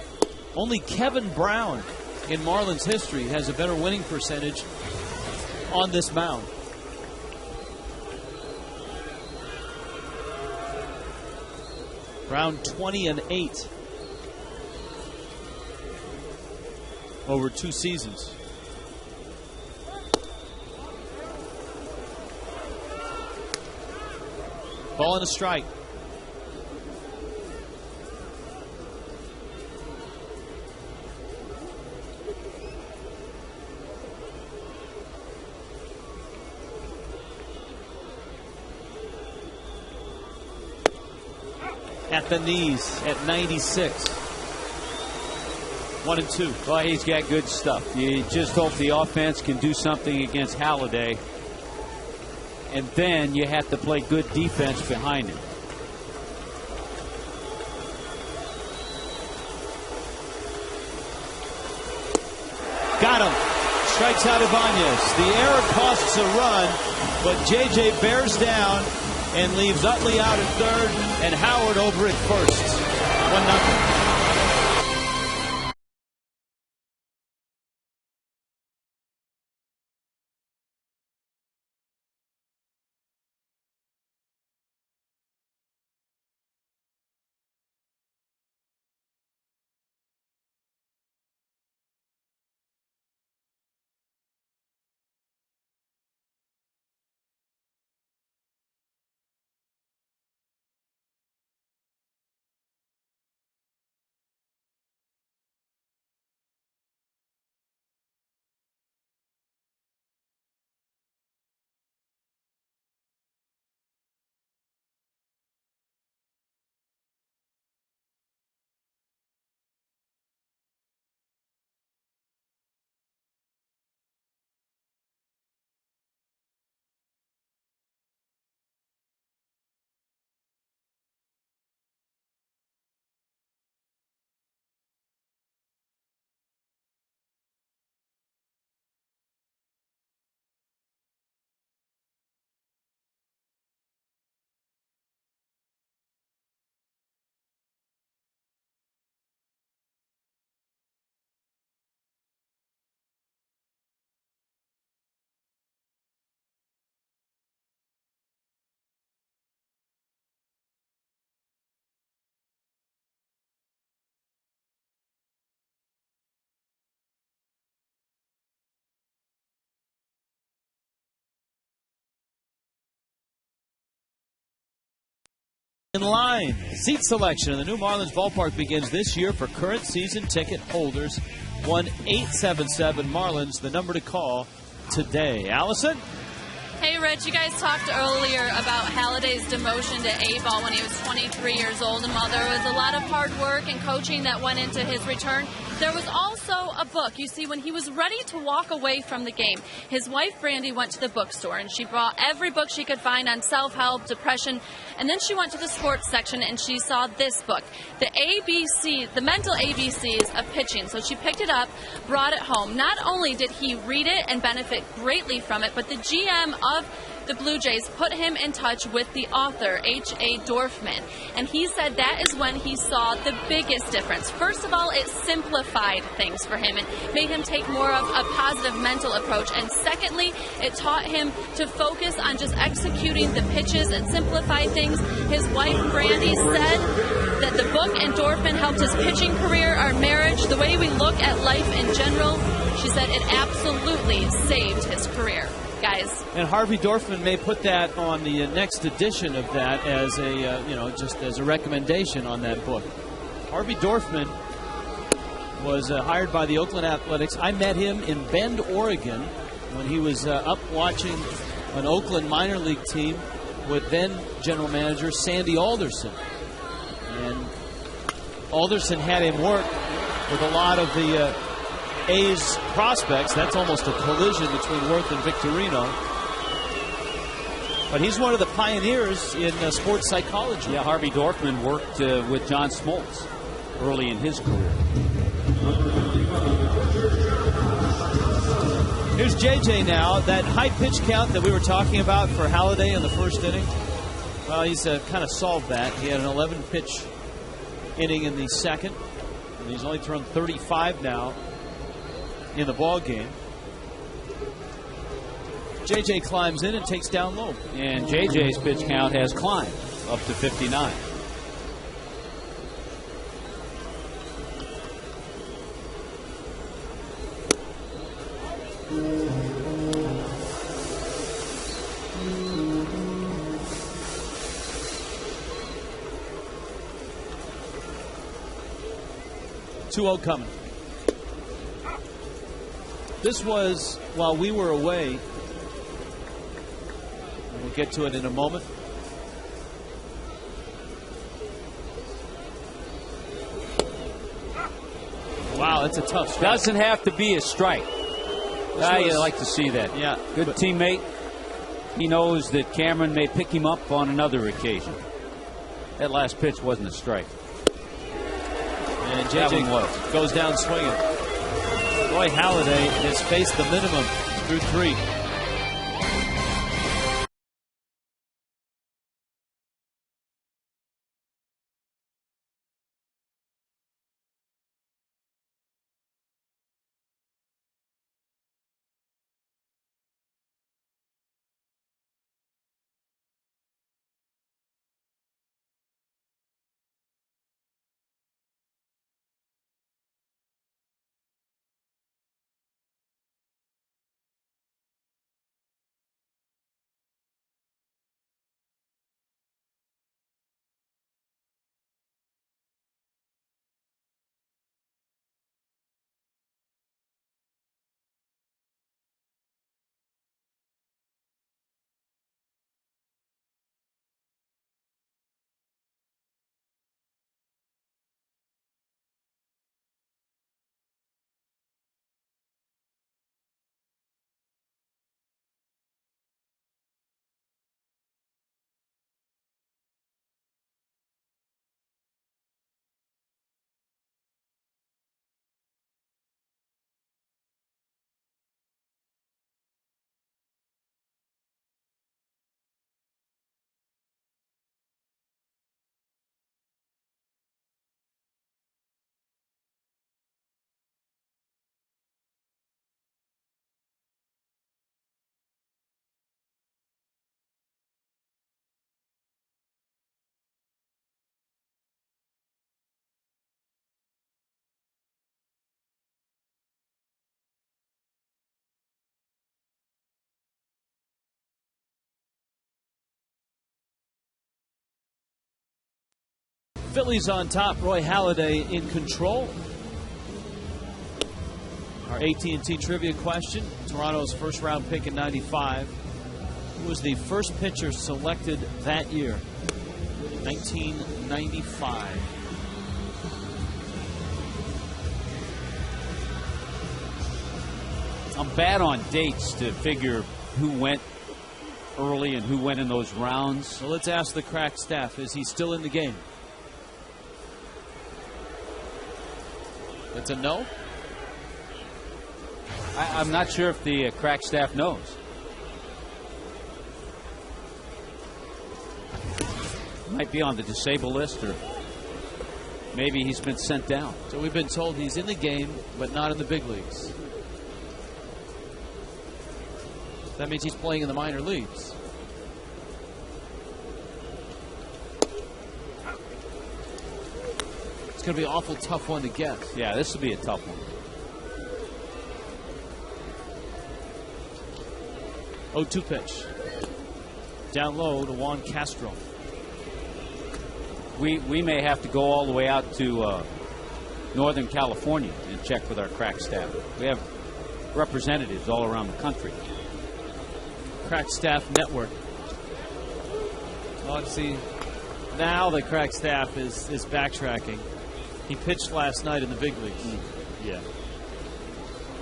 Speaker 2: Only Kevin Brown in Marlins history has a better winning percentage on this mound. Brown 20-8 over 2 seasons. Ball and a strike. At the knees at 96. 1-2.
Speaker 3: Well, he's got good stuff. You just hope the offense can do something against Halladay. And then you have to play good defense behind him.
Speaker 2: Got him. Strikes out Ibanez. The error costs a run, but J.J. bears down and leaves Utley out at third and Howard over at first. 1-0. In line, seat selection in the new Marlins ballpark begins this year for current season ticket holders. 1-877-Marlins, the number to call today. Allison?
Speaker 4: Hey, Rich, you guys talked earlier about Halladay's demotion to A-ball when he was 23 years old, and while there was a lot of hard work and coaching that went into his return, there was also a book. You see, when he was ready to walk away from the game, his wife, Brandy, went to the bookstore, and she bought every book she could find on self-help, depression, and then she went to the sports section, and she saw this book, the mental ABCs of pitching. So she picked it up, brought it home. Not only did he read it and benefit greatly from it, but the GM of the Blue Jays put him in touch with the author, H.A. Dorfman, and he said that is when he saw the biggest difference. First of all, it simplified things for him and made him take more of a positive mental approach, and secondly, it taught him to focus on just executing the pitches and simplify things. His wife, Brandy, said that the book and Dorfman helped his pitching career, our marriage, the way we look at life in general. She said it absolutely saved his career. guys.
Speaker 2: And Harvey Dorfman may put that on the next edition of that as a, just as a recommendation on that book. Harvey Dorfman was hired by the Oakland Athletics. I met him in Bend, Oregon, when he was up watching an Oakland minor league team with then general manager Sandy Alderson. And Alderson had him work with a lot of the A's prospects. That's almost a collision between Worth and Victorino. But he's one of the pioneers in sports psychology.
Speaker 3: Yeah, Harvey Dorfman worked with John Smoltz early in his career.
Speaker 2: Here's JJ now. That high pitch count that we were talking about for Halladay in the first inning, well, he's kind of solved that. He had an 11-pitch inning in the second, and he's only thrown 35 now in the ball game. JJ climbs in and takes down low.
Speaker 3: And JJ's pitch count has climbed up to 59.
Speaker 2: Two-0 coming. This was while we were away. We'll get to it in a moment. Wow, that's a tough strike.
Speaker 3: Doesn't have to be a strike. You like to see that.
Speaker 2: Yeah.
Speaker 3: Good teammate. He knows that Cameron may pick him up on another occasion. That last pitch wasn't a strike.
Speaker 2: And JJ goes down swinging. Roy Halladay has faced the minimum through 3. Phillies on top. Roy Halladay in control. Our AT&T trivia question. Toronto's first round pick in '95. Who was the first pitcher selected that year? 1995.
Speaker 3: I'm bad on dates to figure who went early and who went in those rounds.
Speaker 2: So let's ask the crack staff. Is he still in the game? That's a no?
Speaker 3: I'm not sure if the crack staff knows. Might be on the disabled list, or maybe he's been sent down.
Speaker 2: So we've been told he's in the game, but not in the big leagues. That means he's playing in the minor leagues. It's going to be an awful tough one to guess.
Speaker 3: Yeah, this will be a tough one.
Speaker 2: 0-2 pitch. Down low to Juan Castro.
Speaker 3: We may have to go all the way out to Northern California and check with our crack staff. We have representatives all around the country.
Speaker 2: Crack Staff Network. Oh, see, now the Crack Staff is backtracking. He pitched last night in the big leagues. Yeah.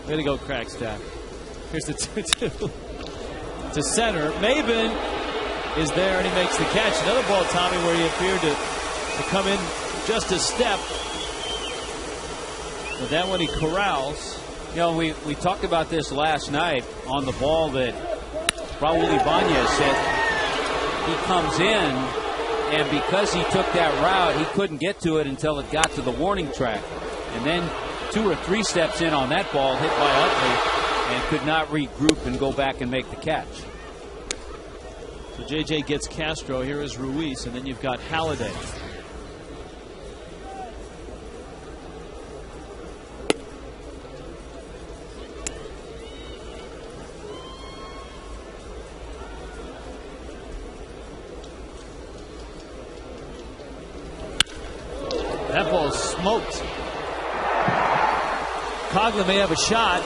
Speaker 2: Way to go, Crack Staff. Here's the 2-2. To center. Maben is there, and he makes the catch. Another ball, Tommy, where he appeared to come in just a step. But that one he corrals.
Speaker 3: You know, we talked about this last night on the ball that Raul Ibanez said he comes in, and because he took that route, he couldn't get to it until it got to the warning track. And then 2 or 3 steps in on that ball, hit by Utley, and could not regroup and go back and make the catch.
Speaker 2: So JJ gets Castro. Here is Ruiz, and then you've got Halladay. That ball is smoked. Coughlin may have a shot.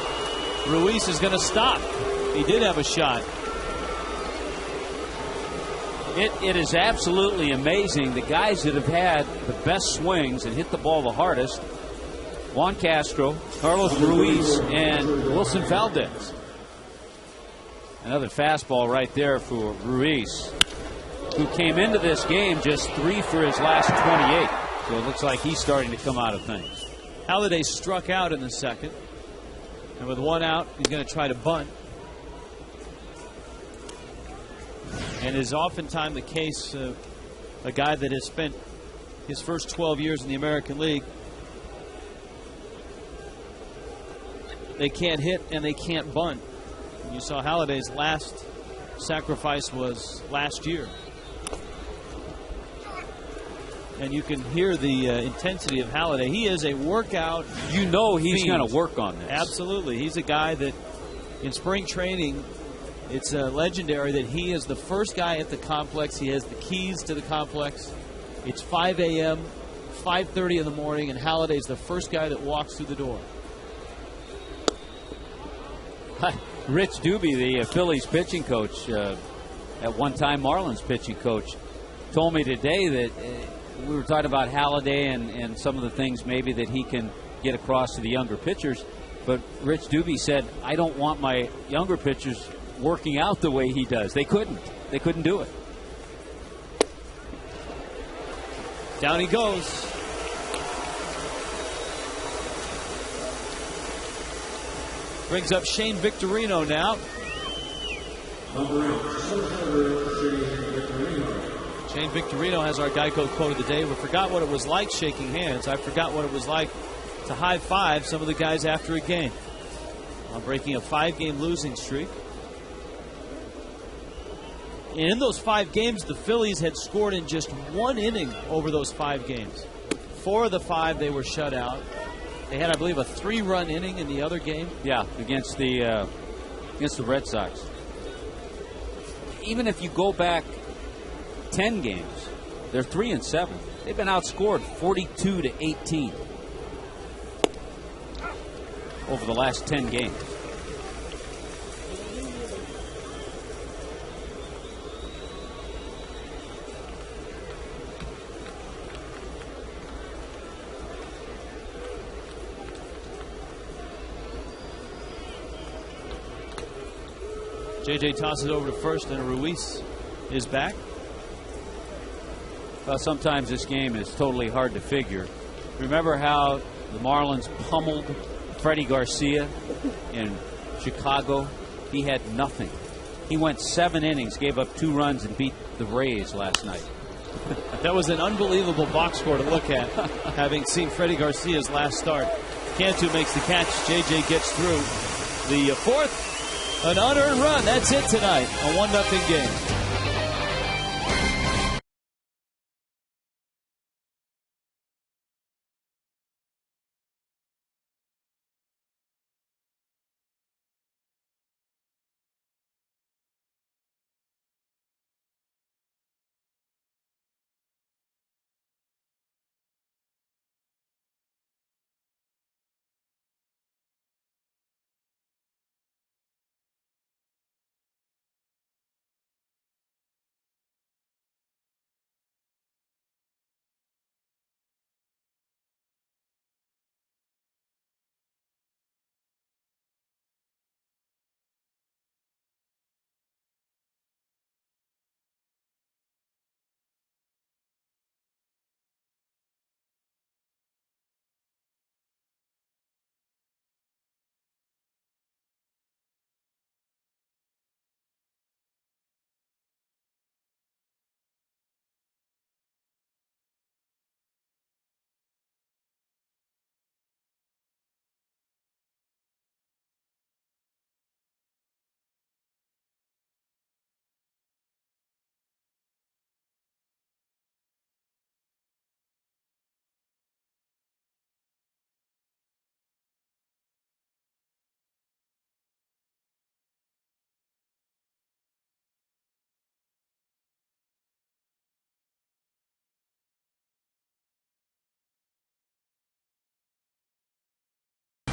Speaker 2: Ruiz is going to stop. He did have a shot.
Speaker 3: It is absolutely amazing. The guys that have had the best swings and hit the ball the hardest, Juan Castro, Carlos Ruiz, and Wilson Valdez. Another fastball right there for Ruiz, who came into this game just 3 for his last 28. So it looks like he's starting to come out of things.
Speaker 2: Halladay struck out in the second. And with 1 out, he's going to try to bunt. And is oftentimes the case, a guy that has spent his first 12 years in the American League, they can't hit and they can't bunt. And you saw Halladay's last sacrifice was last year. And you can hear the intensity of Halladay. He is a workout.
Speaker 3: You know he's going to work on this.
Speaker 2: Absolutely. He's a guy that in spring training, it's legendary that he is the first guy at the complex. He has the keys to the complex. It's 5 a.m., 5:30 in the morning, and Halladay's the first guy that walks through the door.
Speaker 3: Rich Doobie, the Phillies pitching coach, at one time Marlins pitching coach, told me today that we were talking about Halladay and some of the things maybe that he can get across to the younger pitchers. But Rich Doobie said, I don't want my younger pitchers working out the way he does. They couldn't. They couldn't do it.
Speaker 2: Down he goes. Brings up Shane Victorino now. Shane Victorino has our Geico quote of the day. We forgot what it was like shaking hands. I forgot what it was like to high five some of the guys after a game. I'm breaking a 5-game losing streak. And in those 5 games, the Phillies had scored in just 1 inning over those 5 games. 4 of the 5 they were shut out. They had, I believe, a 3-run inning in the other game.
Speaker 3: Yeah, against the Red Sox. Even if you go back 10 games, they're 3-7. They've been outscored 42-18 over the last 10 games.
Speaker 2: JJ tosses over to first, and Ruiz is back.
Speaker 3: Well, sometimes this game is totally hard to figure. Remember how the Marlins pummeled Freddie Garcia in Chicago? He had nothing. He went 7 innings, gave up 2 runs, and beat the Rays last night.
Speaker 2: That was an unbelievable box score to look at, having seen Freddie Garcia's last start. Cantu makes the catch. JJ gets through the 4th. An unearned run. That's it tonight. A 1-0 game.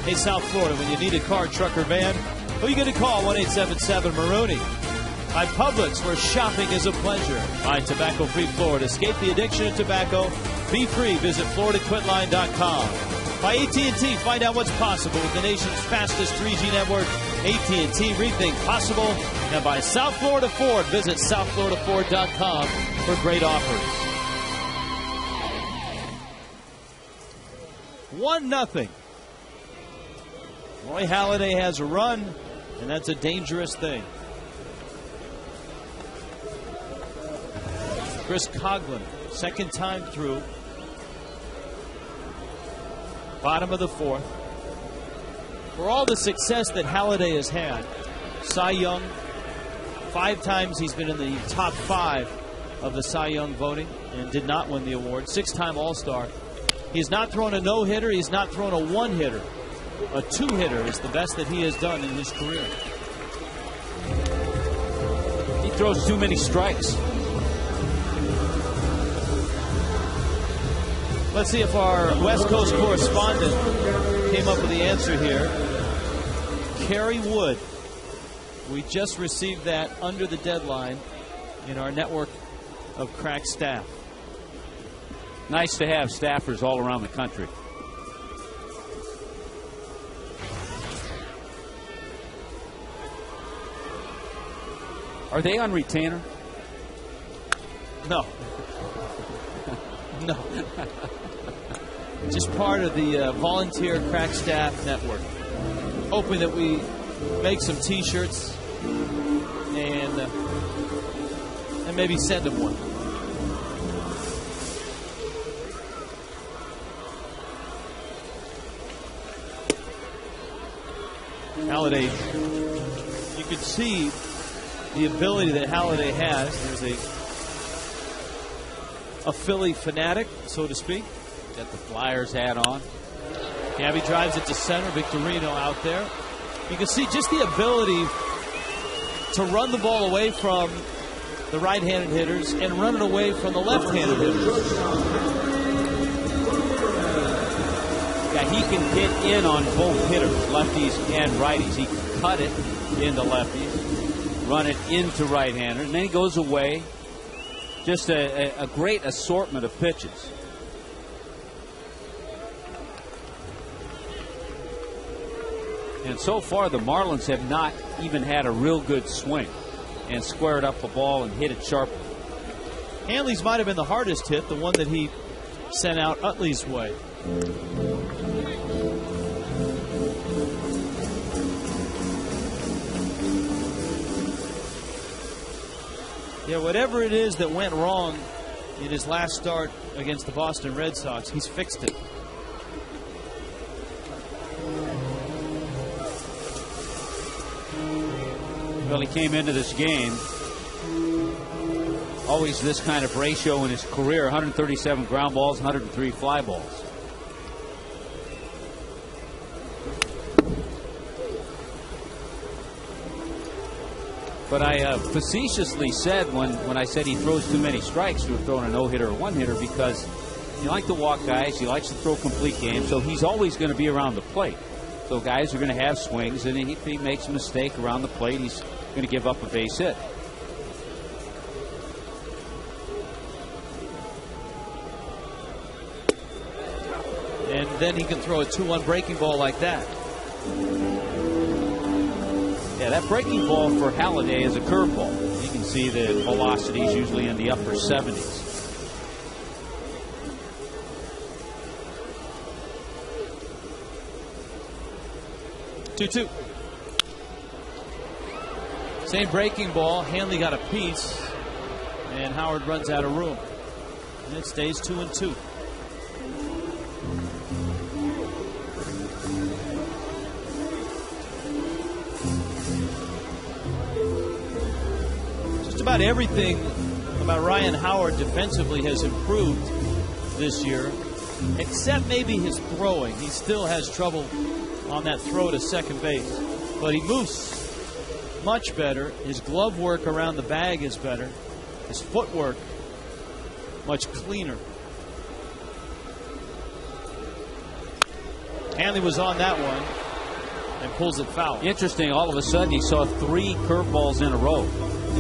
Speaker 2: Hey, South Florida, when you need a car, truck, or van, who you going to call? 1-877-MAROONY. By Publix, where shopping is a pleasure. By Tobacco Free Florida. Escape the addiction of tobacco. Be free. Visit FloridaQuitline.com. By AT&T, find out what's possible with the nation's fastest 3G network. AT&T, rethink possible. And by South Florida Ford, visit SouthFloridaFord.com for great offers. 1-0. Roy Halladay has a run, and that's a dangerous thing. Chris Coughlin, second time through. Bottom of the fourth. For all the success that Halladay has had, Cy Young, 5 times he's been in the top 5 of the Cy Young voting and did not win the award. 6-time All-Star. He's not thrown a no-hitter. He's not thrown a one-hitter. A 2-hitter is the best that he has done in his career.
Speaker 3: He throws too many strikes.
Speaker 2: Let's see if our West Coast correspondent came up with the answer here. Kerry Wood. We just received that under the deadline in our network of crack staff.
Speaker 3: Nice to have staffers all around the country. Are they on retainer?
Speaker 2: No. No. Just part of the volunteer crack staff network. Hoping that we make some T-shirts and maybe send them one. Halladay, you could see the ability that Halladay has. There's a Philly fanatic, so to speak.
Speaker 3: Got the Flyers hat on.
Speaker 2: Gabby drives it to center. Victorino out there. You can see just the ability to run the ball away from the right-handed hitters and run it away from the left-handed hitters.
Speaker 3: Yeah, he can get in on both hitters, lefties and righties. He can cut it into lefties, run it into right-handers, and then he goes away. Just a great assortment of pitches. And so far, the Marlins have not even had a real good swing and squared up the ball and hit it sharply.
Speaker 2: Hanley's might have been the hardest hit, the one that he sent out Utley's way. Yeah, whatever it is that went wrong in his last start against the Boston Red Sox, he's fixed it.
Speaker 3: Well, he came into this game always this kind of ratio in his career: 137 ground balls, 103 fly balls. But I facetiously said when I said he throws too many strikes to have thrown a no-hitter or one-hitter, because he likes to walk guys, he likes to throw complete games, so he's always going to be around the plate. So guys are going to have swings, and if he makes a mistake around the plate, he's going to give up a base hit.
Speaker 2: And then he can throw a 2-1 breaking ball like that.
Speaker 3: Yeah, that breaking ball for Halladay is a curveball. You can see the velocity is usually in the upper 70s.
Speaker 2: Two. Same breaking ball. Hanley got a piece, and Howard runs out of room. And it stays 2-2. Just about everything about Ryan Howard defensively has improved this year, except maybe his throwing. He still has trouble on that throw to second base, but he moves much better. His glove work around the bag is better. His footwork much cleaner. Hanley was on that one and pulls it foul.
Speaker 3: Interesting, all of a sudden he saw 3 curveballs in a row.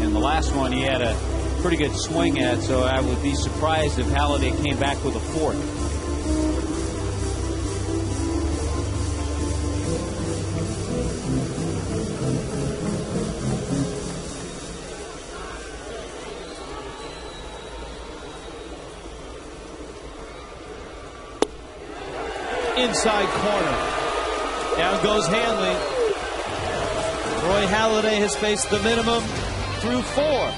Speaker 3: And the last one he had a pretty good swing at, so I would be surprised if Halladay came back with a 4th.
Speaker 2: Inside corner. Down goes Hanley. Roy Halladay has faced the minimum through 4.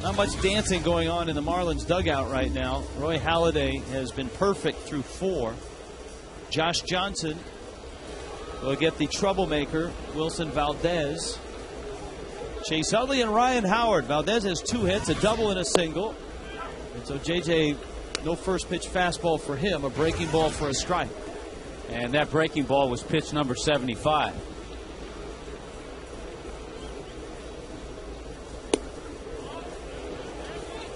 Speaker 2: Not much dancing going on in the Marlins dugout right now. Roy Halladay has been perfect through 4. Josh Johnson will get the troublemaker, Wilson Valdez. Chase Utley and Ryan Howard. Valdez has 2 hits, a double and a single. And so JJ, no first pitch fastball for him, a breaking ball for a strike.
Speaker 3: And that breaking ball was pitch number 75.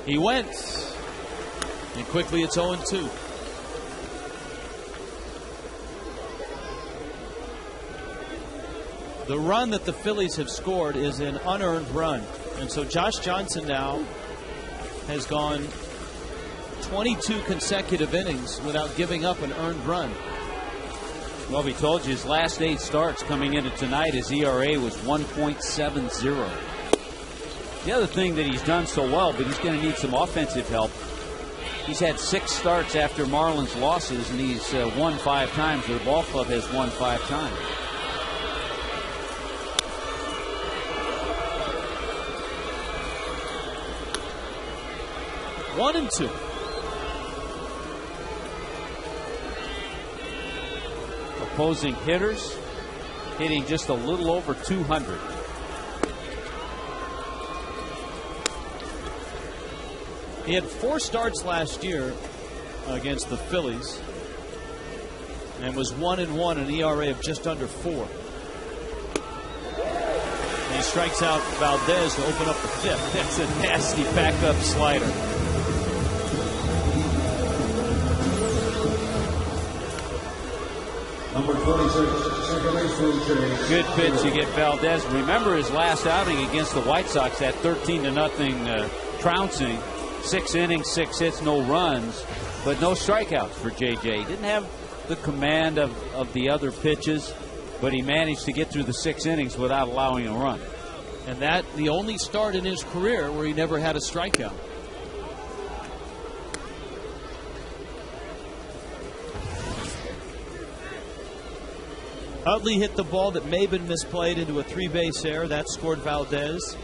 Speaker 2: He went, and quickly it's 0-2. The run that the Phillies have scored is an unearned run. And so Josh Johnson now has gone 22 consecutive innings without giving up an earned run.
Speaker 3: Well, we told you his last 8 starts coming into tonight, his ERA was 1.70. The other thing that he's done so well, but he's going to need some offensive help. He's had 6 starts after Marlins losses, and he's won 5 times. Or the ball club has won 5 times.
Speaker 2: One and 2.
Speaker 3: Opposing hitters hitting just a little over 200.
Speaker 2: He had 4 starts last year against the Phillies and was 1-1, an ERA of just under 4. And he strikes out Valdez to open up the 5th. That's a nasty backup slider.
Speaker 1: Number 26, second baseman, Chase.
Speaker 3: Good pitch to get Valdez. Remember his last outing against the White Sox, that 13-0 trouncing. 6 innings, 6 hits, no runs, but no strikeouts for JJ. Didn't have the command of the other pitches, but he managed to get through the 6 innings without allowing a run.
Speaker 2: And that the only start in his career where he never had a strikeout. Utley hit the ball that may have been misplayed into a 3-base error. That scored Valdez.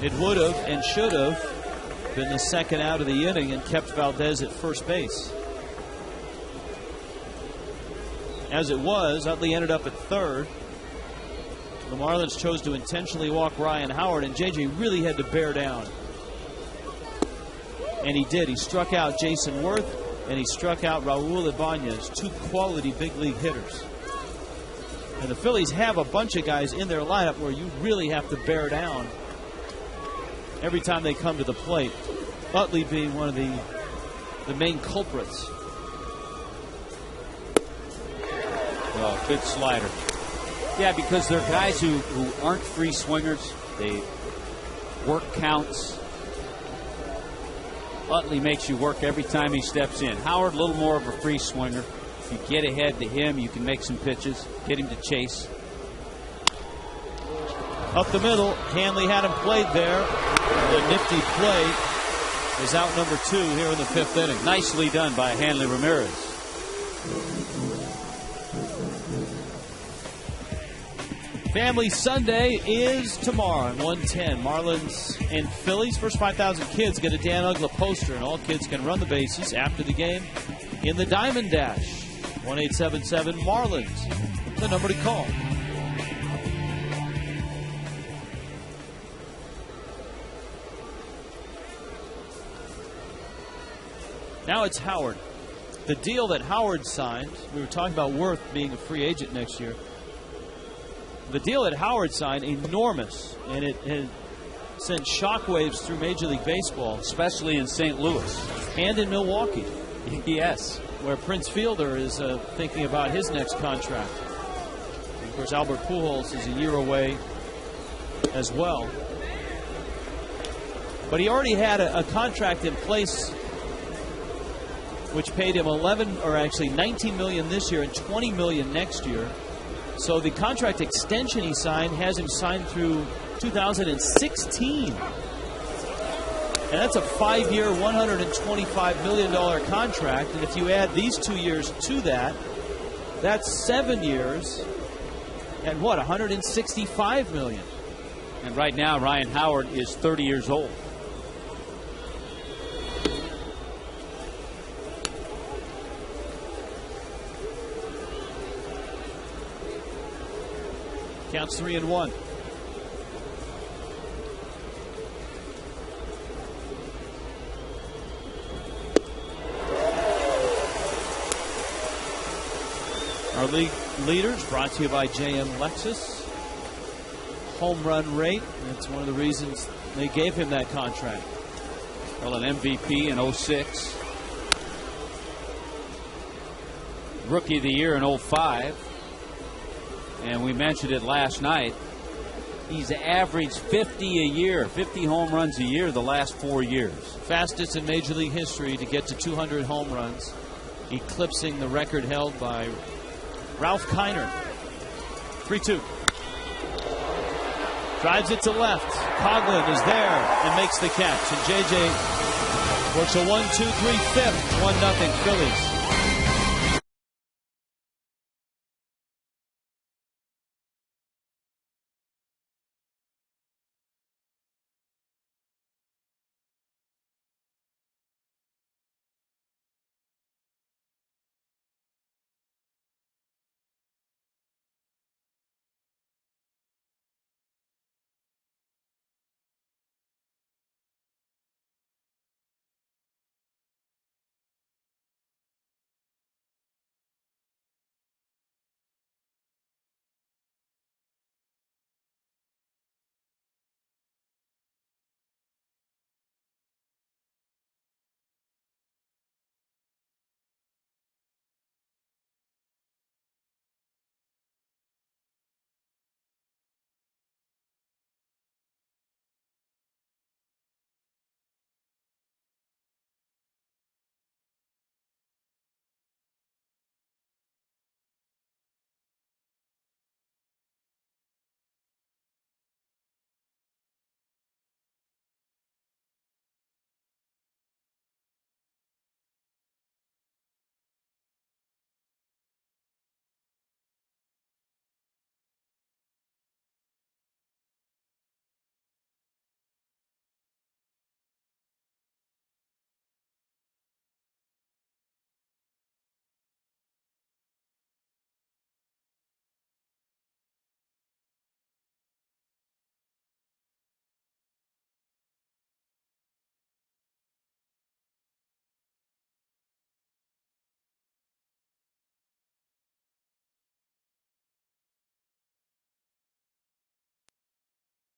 Speaker 2: It would have and should have been the second out of the inning and kept Valdez at first base. As it was, Utley ended up at third. The Marlins chose to intentionally walk Ryan Howard, and J.J. really had to bear down. And he did. He struck out Jason Worth, and he struck out Raul Ibanez, two quality big league hitters. And the Phillies have a bunch of guys in their lineup where you really have to bear down every time they come to the plate. Utley being one of the main culprits.
Speaker 3: Oh, good slider. Yeah, because they're guys who aren't free swingers. They work counts. Utley makes you work every time he steps in. Howard, a little more of a free swinger. If you get ahead to him, you can make some pitches, get him to chase.
Speaker 2: Up the middle, Hanley had him played there. The nifty play is out number 2 here in the 5th inning.
Speaker 3: Nicely done by Hanley Ramirez.
Speaker 2: Family Sunday is tomorrow at 1:10. Marlins and Phillies. First 5,000 kids get a Dan Uggla poster, and all kids can run the bases after the game in the Diamond Dash. 1-877 Marlins, the number to call. Now it's Howard. The deal that Howard signed, we were talking about Worth being a free agent next year. The deal that Howard signed, enormous, and it has sent shockwaves through Major League Baseball.
Speaker 3: Especially in St. Louis.
Speaker 2: And in Milwaukee.
Speaker 3: Yes.
Speaker 2: Where Prince Fielder is thinking about his next contract. And of course, Albert Pujols is a year away as well. But he already had a contract in place which paid him $19 million this year and $20 million next year. So the contract extension he signed has him signed through 2016. And that's a 5-year, $125 million contract. And if you add these 2 years to that, that's 7 years and what, $165 million.
Speaker 3: And right now, Ryan Howard is 30 years old.
Speaker 2: Counts 3-1. Our league leaders brought to you by JM Lexus. Home run rate. That's one of the reasons they gave him that contract.
Speaker 3: Well, an MVP in 06. Rookie of the Year in 05. And we mentioned it last night. He's averaged 50 a year, 50 home runs a year the last 4 years.
Speaker 2: Fastest in Major League history to get to 200 home runs, eclipsing the record held by Ralph Kiner. 3-2. Drives it to left. Coughlin is there and makes the catch. And J.J. works a 1-2-3 fifth. 1-0 Phillies.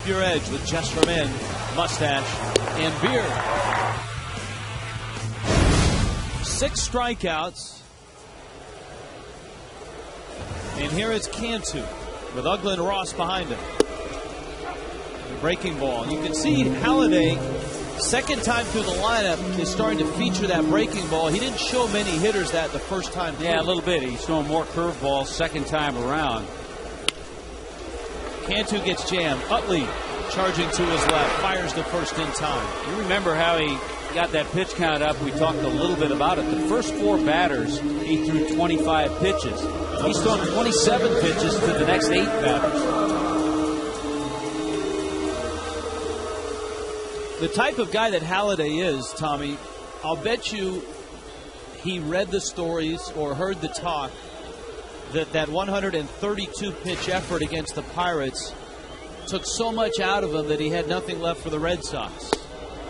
Speaker 2: your edge with Just for Men, mustache, and beard. 6 strikeouts. And here it's Cantu with Uggla and Ross behind him. The breaking ball. You can see Halladay, second time through the lineup, is starting to feature that breaking ball. He didn't show many hitters that the first time through.
Speaker 3: Yeah, a little bit. He's throwing more curveballs second time around.
Speaker 2: Cantu gets jammed. Utley charging to his left, fires the first in time.
Speaker 3: You remember how he got that pitch count up? We talked a little bit about it. The first 4 batters, he threw 25 pitches. He's thrown 27 pitches to the next 8 batters.
Speaker 2: The type of guy that Halladay is, Tommy, I'll bet you he read the stories or heard the talk that 132 pitch effort against the Pirates took so much out of him that he had nothing left for the Red Sox.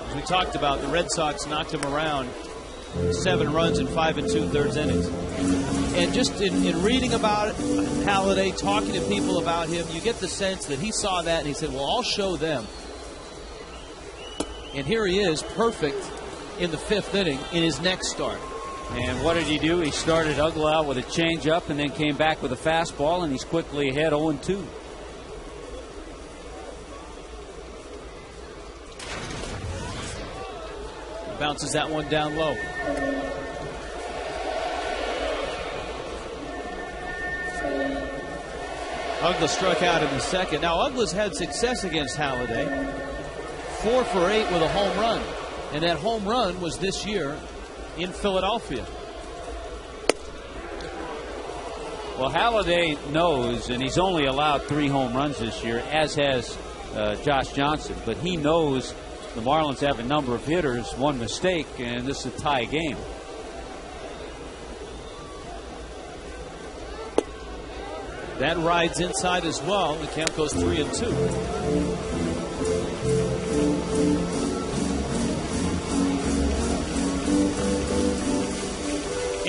Speaker 2: As we talked about, the Red Sox knocked him around 7 runs in 5 2/3 innings. And just in reading about it, Halladay, talking to people about him, you get the sense that he saw that and he said, well, I'll show them. And here he is, perfect in the 5th inning in his next start.
Speaker 3: And what did he do? He started Uggla out with a changeup and then came back with a fastball, and he's quickly ahead 0-2.
Speaker 2: Bounces that one down low. Uggla struck out in the second. Now, Uggla's had success against Halladay. 4 for 8 with a home run. And that home run was this year in Philadelphia.
Speaker 3: Well, Halladay knows, and he's only allowed 3 home runs this year, as has Josh Johnson. But he knows the Marlins have a number of hitters, 1 mistake, and this is a tie game.
Speaker 2: That rides inside as well. The count goes 3-2.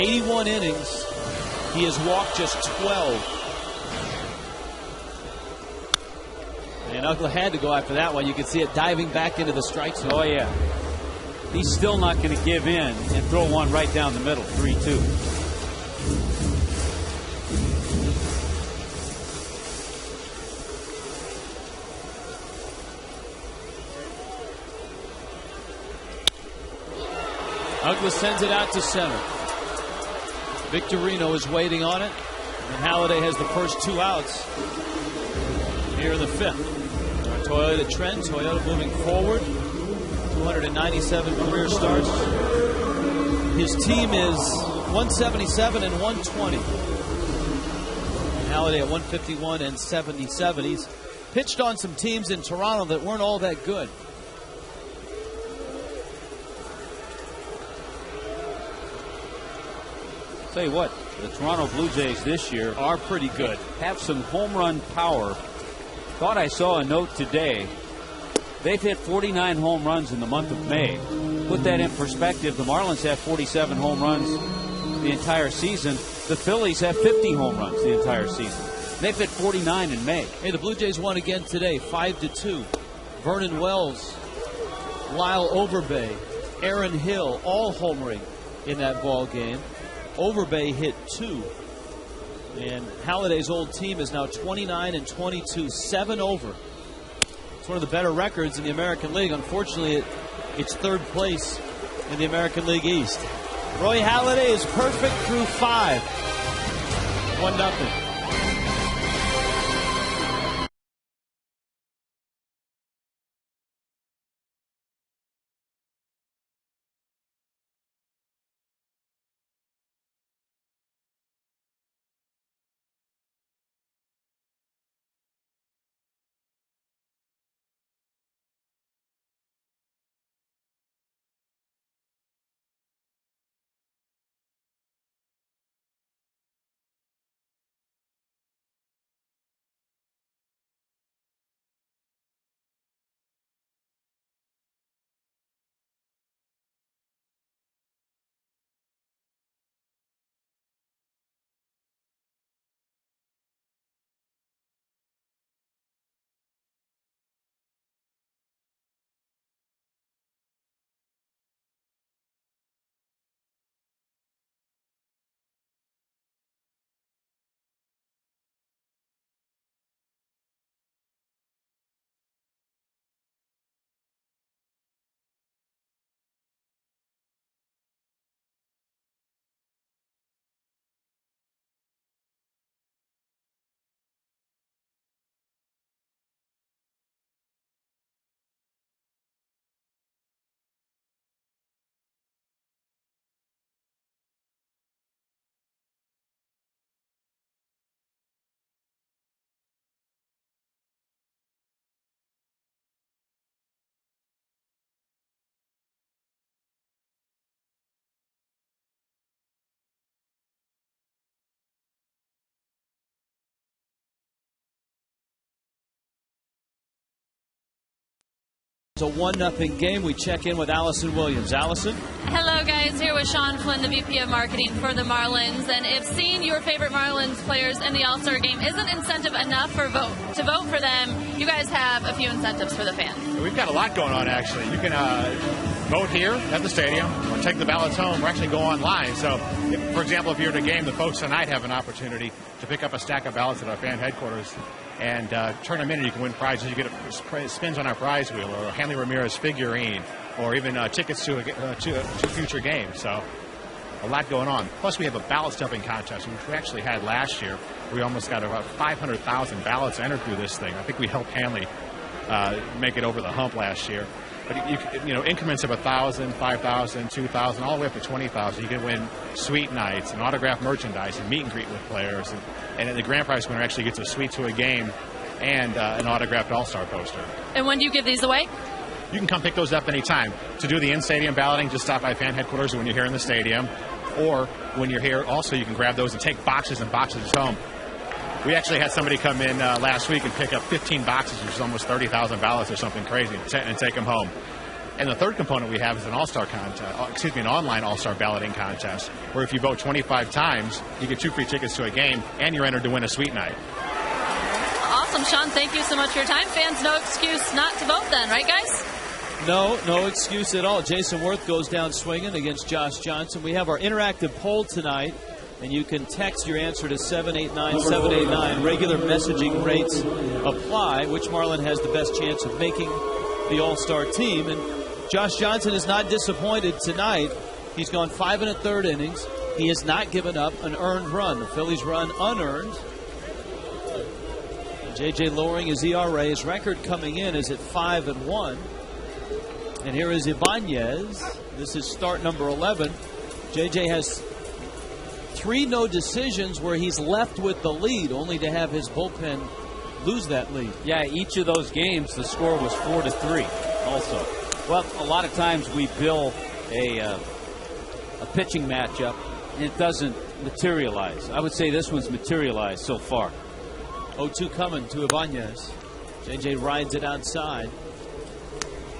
Speaker 2: 81 innings. He has walked just 12. And Uggla had to go after that one. You can see it diving back into the strike zone.
Speaker 3: Oh, yeah. He's still not going to give in and throw one right down the middle, 3-2.
Speaker 2: Uggla sends it out to center. Victorino is waiting on it. And Halladay has the first 2 outs here in the 5th. Toyota trend. Toyota moving forward. 297 career starts. His team is 177 and 120. And Halladay at 151 and 77. He's pitched on some teams in Toronto that weren't all that good.
Speaker 3: Tell you what, the Toronto Blue Jays this year
Speaker 2: are pretty good.
Speaker 3: Have some home run power. Thought I saw a note today. They've hit 49 home runs in the month of May. Put that in perspective, the Marlins have 47 home runs the entire season. The Phillies have 50 home runs the entire season. They've hit 49 in May.
Speaker 2: Hey, the Blue Jays won again today, 5-2. Vernon Wells, Lyle Overbay, Aaron Hill, all homering in that ball game. Overbay hit 2. And Halladay's old team is now 29 and 22, 7 over. It's one of the better records in the American League. Unfortunately, it's 3rd place in the American League East. Roy Halladay is perfect through 5. 1-0. It's a 1-0 game. We check in with Allison Williams. Allison?
Speaker 4: Hello, guys. Here with Sean Flynn, the VP of Marketing for the Marlins. And if seeing your favorite Marlins players in the All-Star game isn't incentive enough to vote for them, you guys have a few incentives for the fans.
Speaker 7: We've got a lot going on, actually. You can vote here at the stadium or take the ballots home or actually go online. So, for example, if you're at a game, the folks tonight have an opportunity to pick up a stack of ballots at our fan headquarters and turn them in, and you can win prizes. You get spins on our prize wheel, or a Hanley Ramirez figurine, or even tickets to future games. So a lot going on. Plus, we have a ballot stuffing contest, which we actually had last year. We almost got about 500,000 ballots entered through this thing. I think we helped Hanley make it over the hump last year. But you know, increments of 1,000, 5,000, 2,000, all the way up to 20,000. You can win suite nights and autographed merchandise and meet and greet with players. And the grand prize winner actually gets a suite to a game and an autographed All-Star poster.
Speaker 4: And when do you give these away?
Speaker 7: You can come pick those up anytime. To do the in-stadium balloting, just stop by fan headquarters when you're here in the stadium. Or when you're here, also you can grab those and take boxes and boxes home. We actually had somebody come in last week and pick up 15 boxes, which is almost 30,000 ballots or something crazy, and take them home. And the third component we have is an all-star contest, an online all-star balloting contest, where if you vote 25 times, you get 2 free tickets to a game, and you're entered to win a suite night.
Speaker 4: Awesome, Sean. Thank you so much for your time. Fans, no excuse not to vote then, right, guys?
Speaker 2: No excuse at all. Jason Worth goes down swinging against Josh Johnson. We have our interactive poll tonight, and you can text your answer to 789-789. Regular messaging rates apply. Which Marlin has the best chance of making the All-Star team? And Josh Johnson is not disappointed tonight. He's gone 5 1/3 innings. He has not given up an earned run. The Phillies run unearned. J.J. lowering his ERA. His record coming in is at 5-1. And here is Ibanez. This is start number 11. J.J. has 3 no decisions where he's left with the lead, only to have his bullpen lose that lead.
Speaker 3: Yeah, each of those games the score was 4-3 also. Well, a lot of times we bill a pitching matchup and it doesn't materialize. I would say this one's materialized so far.
Speaker 2: 0-2 coming to Ibanez. J.J. rides it outside.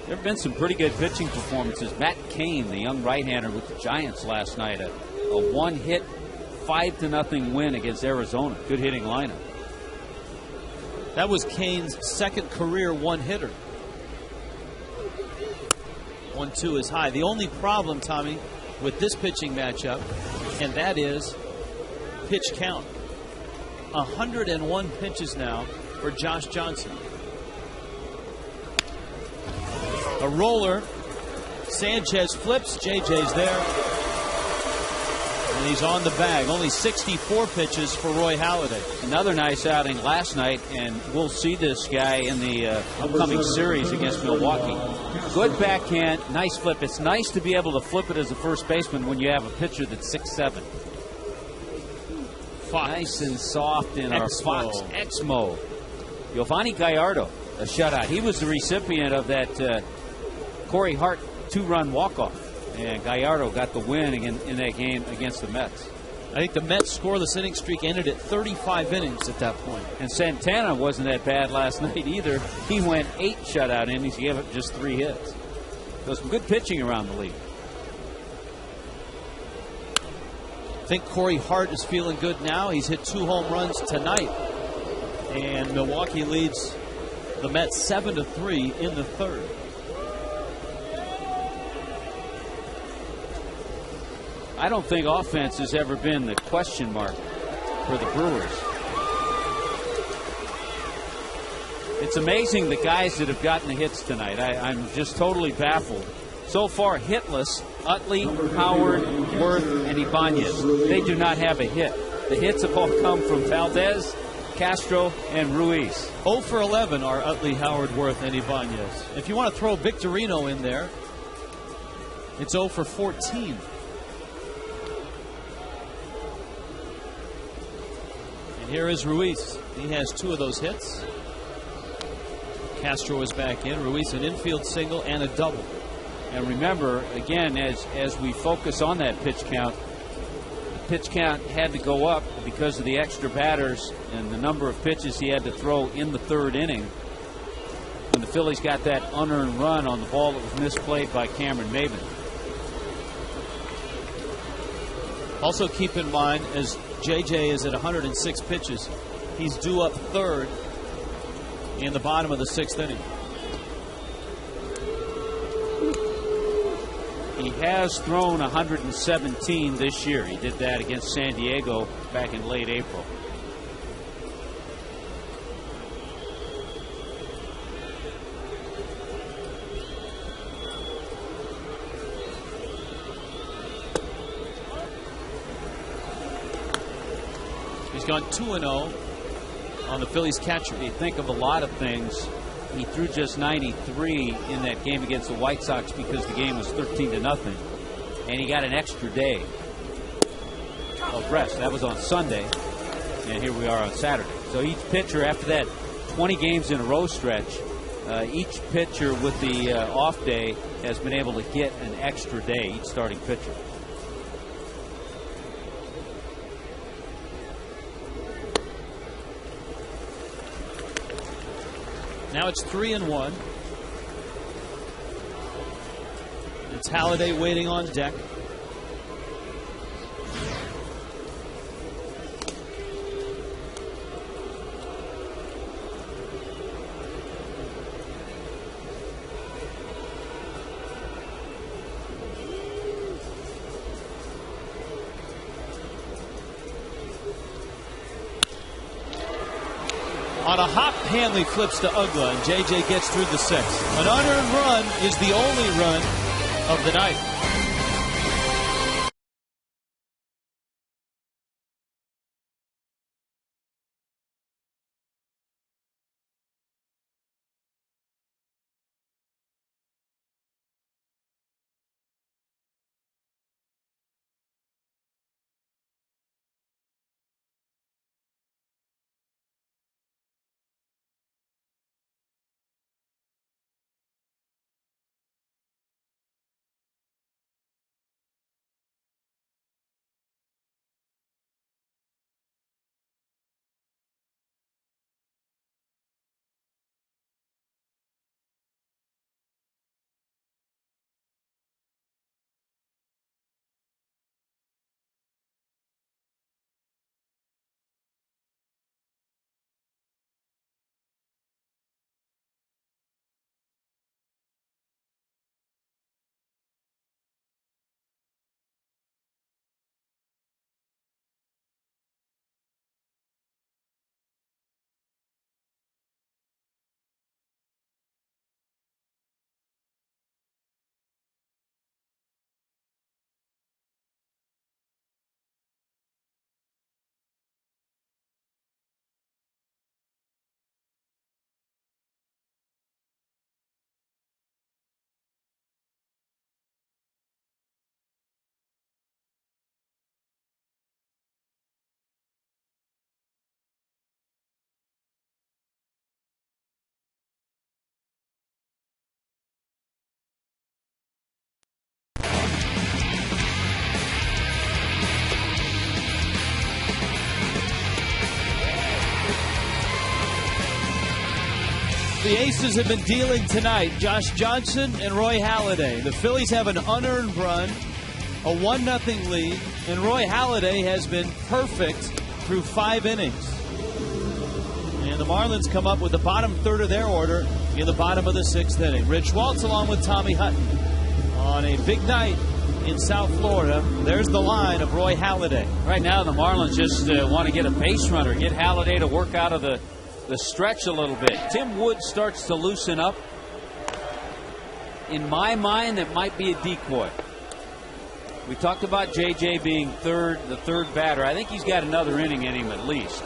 Speaker 3: There have been some pretty good pitching performances. Matt Cain, the young right-hander with the Giants last night, a 1-hit, 5-0 win against Arizona. Good hitting lineup.
Speaker 2: That was Cain's second career one-hitter. 1-2 is high. The only problem, Tommy, with this pitching matchup, and that is pitch count. 101 pitches now for Josh Johnson. A roller. Sanchez flips. JJ's there. And he's on the bag. Only 64 pitches for Roy Halladay.
Speaker 3: Another nice outing last night, and we'll see this guy in the upcoming series against Milwaukee. Good backhand, nice flip. It's nice to be able to flip it as a first baseman when you have a pitcher that's 6'7". Nice and soft in our Fox Exmo. Giovanni Gallardo, a shutout. He was the recipient of that Corey Hart 2-run walk-off. And Gallardo got the win in that game against the Mets.
Speaker 2: I think the Mets scoreless inning streak ended at 35 innings at that point.
Speaker 3: And Santana wasn't that bad last night either. He went 8 shutout innings. He gave up just 3 hits. So some good pitching around the league.
Speaker 2: I think Corey Hart is feeling good now. He's hit 2 home runs tonight. And Milwaukee leads the Mets 7-3 in the third.
Speaker 3: I don't think offense has ever been the question mark for the Brewers. It's amazing the guys that have gotten the hits tonight. I'm just totally baffled. So far, hitless, Utley, Howard, Worth, and Ibanez. They do not have a hit. The hits have all come from Valdez, Castro, and Ruiz.
Speaker 2: 0 for 11 are Utley, Howard, Worth, and Ibanez. If you want to throw Victorino in there, it's 0 for 14. Here is Ruiz. He has 2 of those hits. Castro is back in. Ruiz an infield single and a double.
Speaker 3: And remember, again, as we focus on that pitch count, the pitch count had to go up because of the extra batters and the number of pitches he had to throw in the third inning. when the Phillies got that unearned run on the ball that was misplayed by Cameron Maben.
Speaker 2: Also keep in mind, as JJ is at 106 pitches, he's due up third in the bottom of the 6th inning.
Speaker 3: He has thrown 117 this year. He did that against San Diego back in late April.
Speaker 2: He's gone 2-0 on the Phillies catcher.
Speaker 3: You think of a lot of things. He threw just 93 in that game against the White Sox because the game was 13-0, and he got an extra day of rest. That was on Sunday, and here we are on Saturday. So each pitcher, after that 20 games in a row stretch, each pitcher with the off day has been able to get an extra day, each starting pitcher.
Speaker 2: Now it's 3-1. It's Halladay waiting on deck. On a hop, Hanley flips to Ugla, and JJ gets through the 6th. An unearned run is the only run of the night. The Aces have been dealing tonight. Josh Johnson and Roy Halladay. The Phillies have an unearned run, a 1-0 lead, and Roy Halladay has been perfect through 5 innings. And the Marlins come up with the bottom third of their order in the bottom of the 6th inning. Rich Waltz along with Tommy Hutton on a big night in South Florida. There's the line of Roy Halladay.
Speaker 3: Right now, the Marlins just want to get a base runner, get Halladay to work out of the stretch a little bit. Tim Wood starts to loosen up. In my mind, that might be a decoy. We talked about JJ being the third batter. I think he's got another inning in him at least.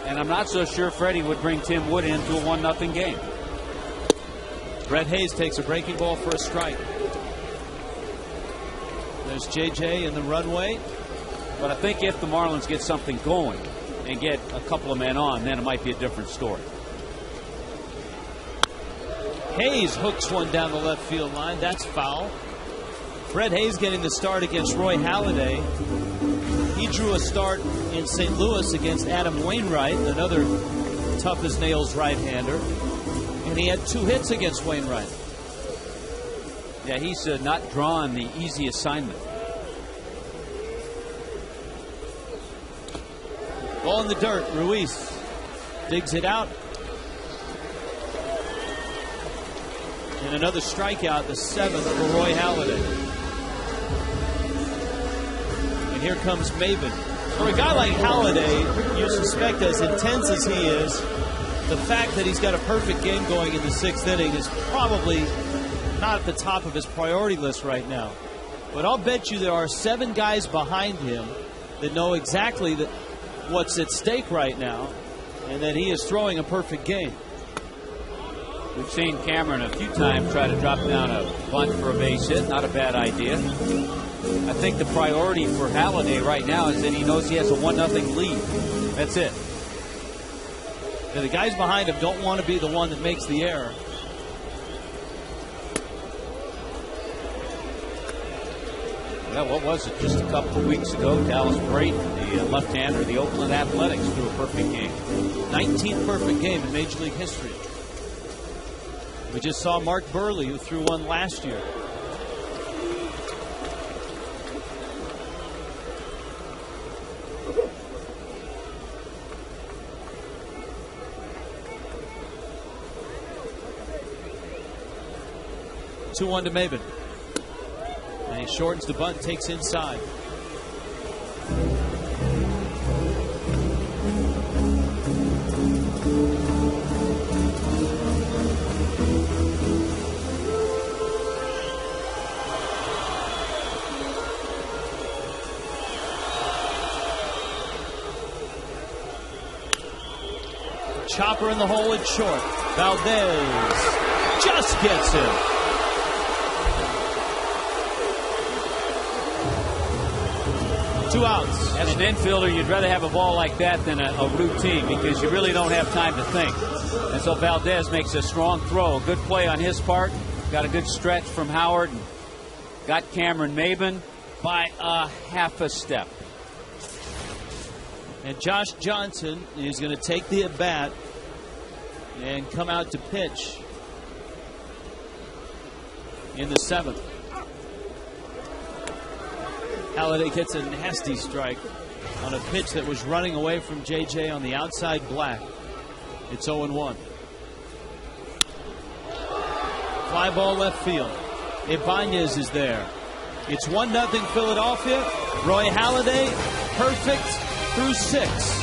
Speaker 3: And I'm not so sure Freddie would bring Tim Wood into a 1-0 game.
Speaker 2: Brett Hayes takes a breaking ball for a strike. There's JJ in the runway.
Speaker 3: But I think if the Marlins get something going and get a couple of men on, then it might be a different story.
Speaker 2: Hayes hooks one down the left field line. That's foul. Brett Hayes getting the start against Roy Halladay. He drew a start in St. Louis against Adam Wainwright, another tough as nails right-hander. And he had 2 hits against Wainwright.
Speaker 3: Yeah, he's not drawing the easy assignment.
Speaker 2: Ball in the dirt. Ruiz digs it out. And another strikeout, the 7th for Roy Halladay. And here comes Maben. For a guy like Halladay, you suspect, as intense as he is, the fact that he's got a perfect game going in the 6th inning is probably not at the top of his priority list right now. But I'll bet you there are 7 guys behind him that know exactly what's at stake right now, and that he is throwing a perfect game.
Speaker 3: We've seen Cameron a few times try to drop down a bunt for a base hit. Not a bad idea. I think the priority for Halladay right now is that he knows he has a 1-0 lead. That's it.
Speaker 2: And the guys behind him don't want to be the one that makes the error.
Speaker 3: Yeah, what was it? Just a couple of weeks ago, Dallas Brayton, the left-hander of the Oakland Athletics, threw a perfect game.
Speaker 2: 19th perfect game in Major League history. We just saw Mark Burley, who threw one last year. Two-1 to Maben. And he shortens the bunt, takes inside. Chopper in the hole and short. Valdez just gets him. Two outs.
Speaker 3: As an infielder, you'd rather have a ball like that than a routine, because you really don't have time to think. And so Valdez makes a strong throw. Good play on his part. Got a good stretch from Howard. And got Cameron Maben by a half a step.
Speaker 2: And Josh Johnson is going to take the at-bat and come out to pitch in the 7th. Halladay gets a nasty strike on a pitch that was running away from JJ on the outside black. It's 0-1. Fly ball left field. Ibanez is there. It's 1-0 Philadelphia. Roy Halladay, perfect through 6.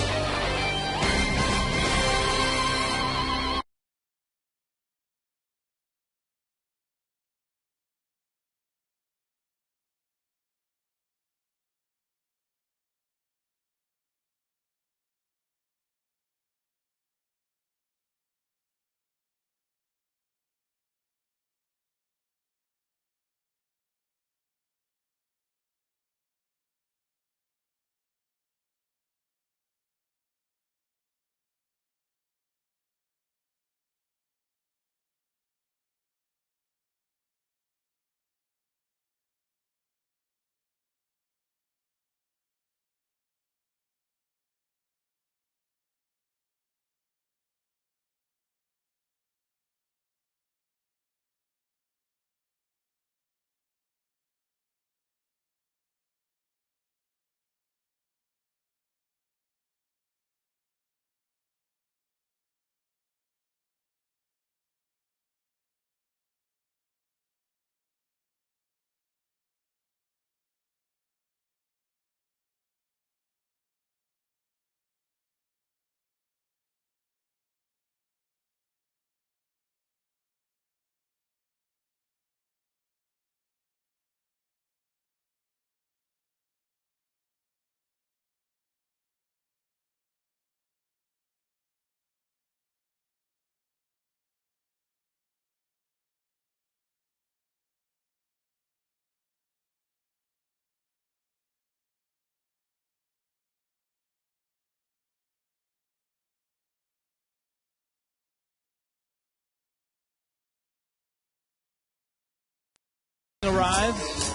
Speaker 2: Arrives.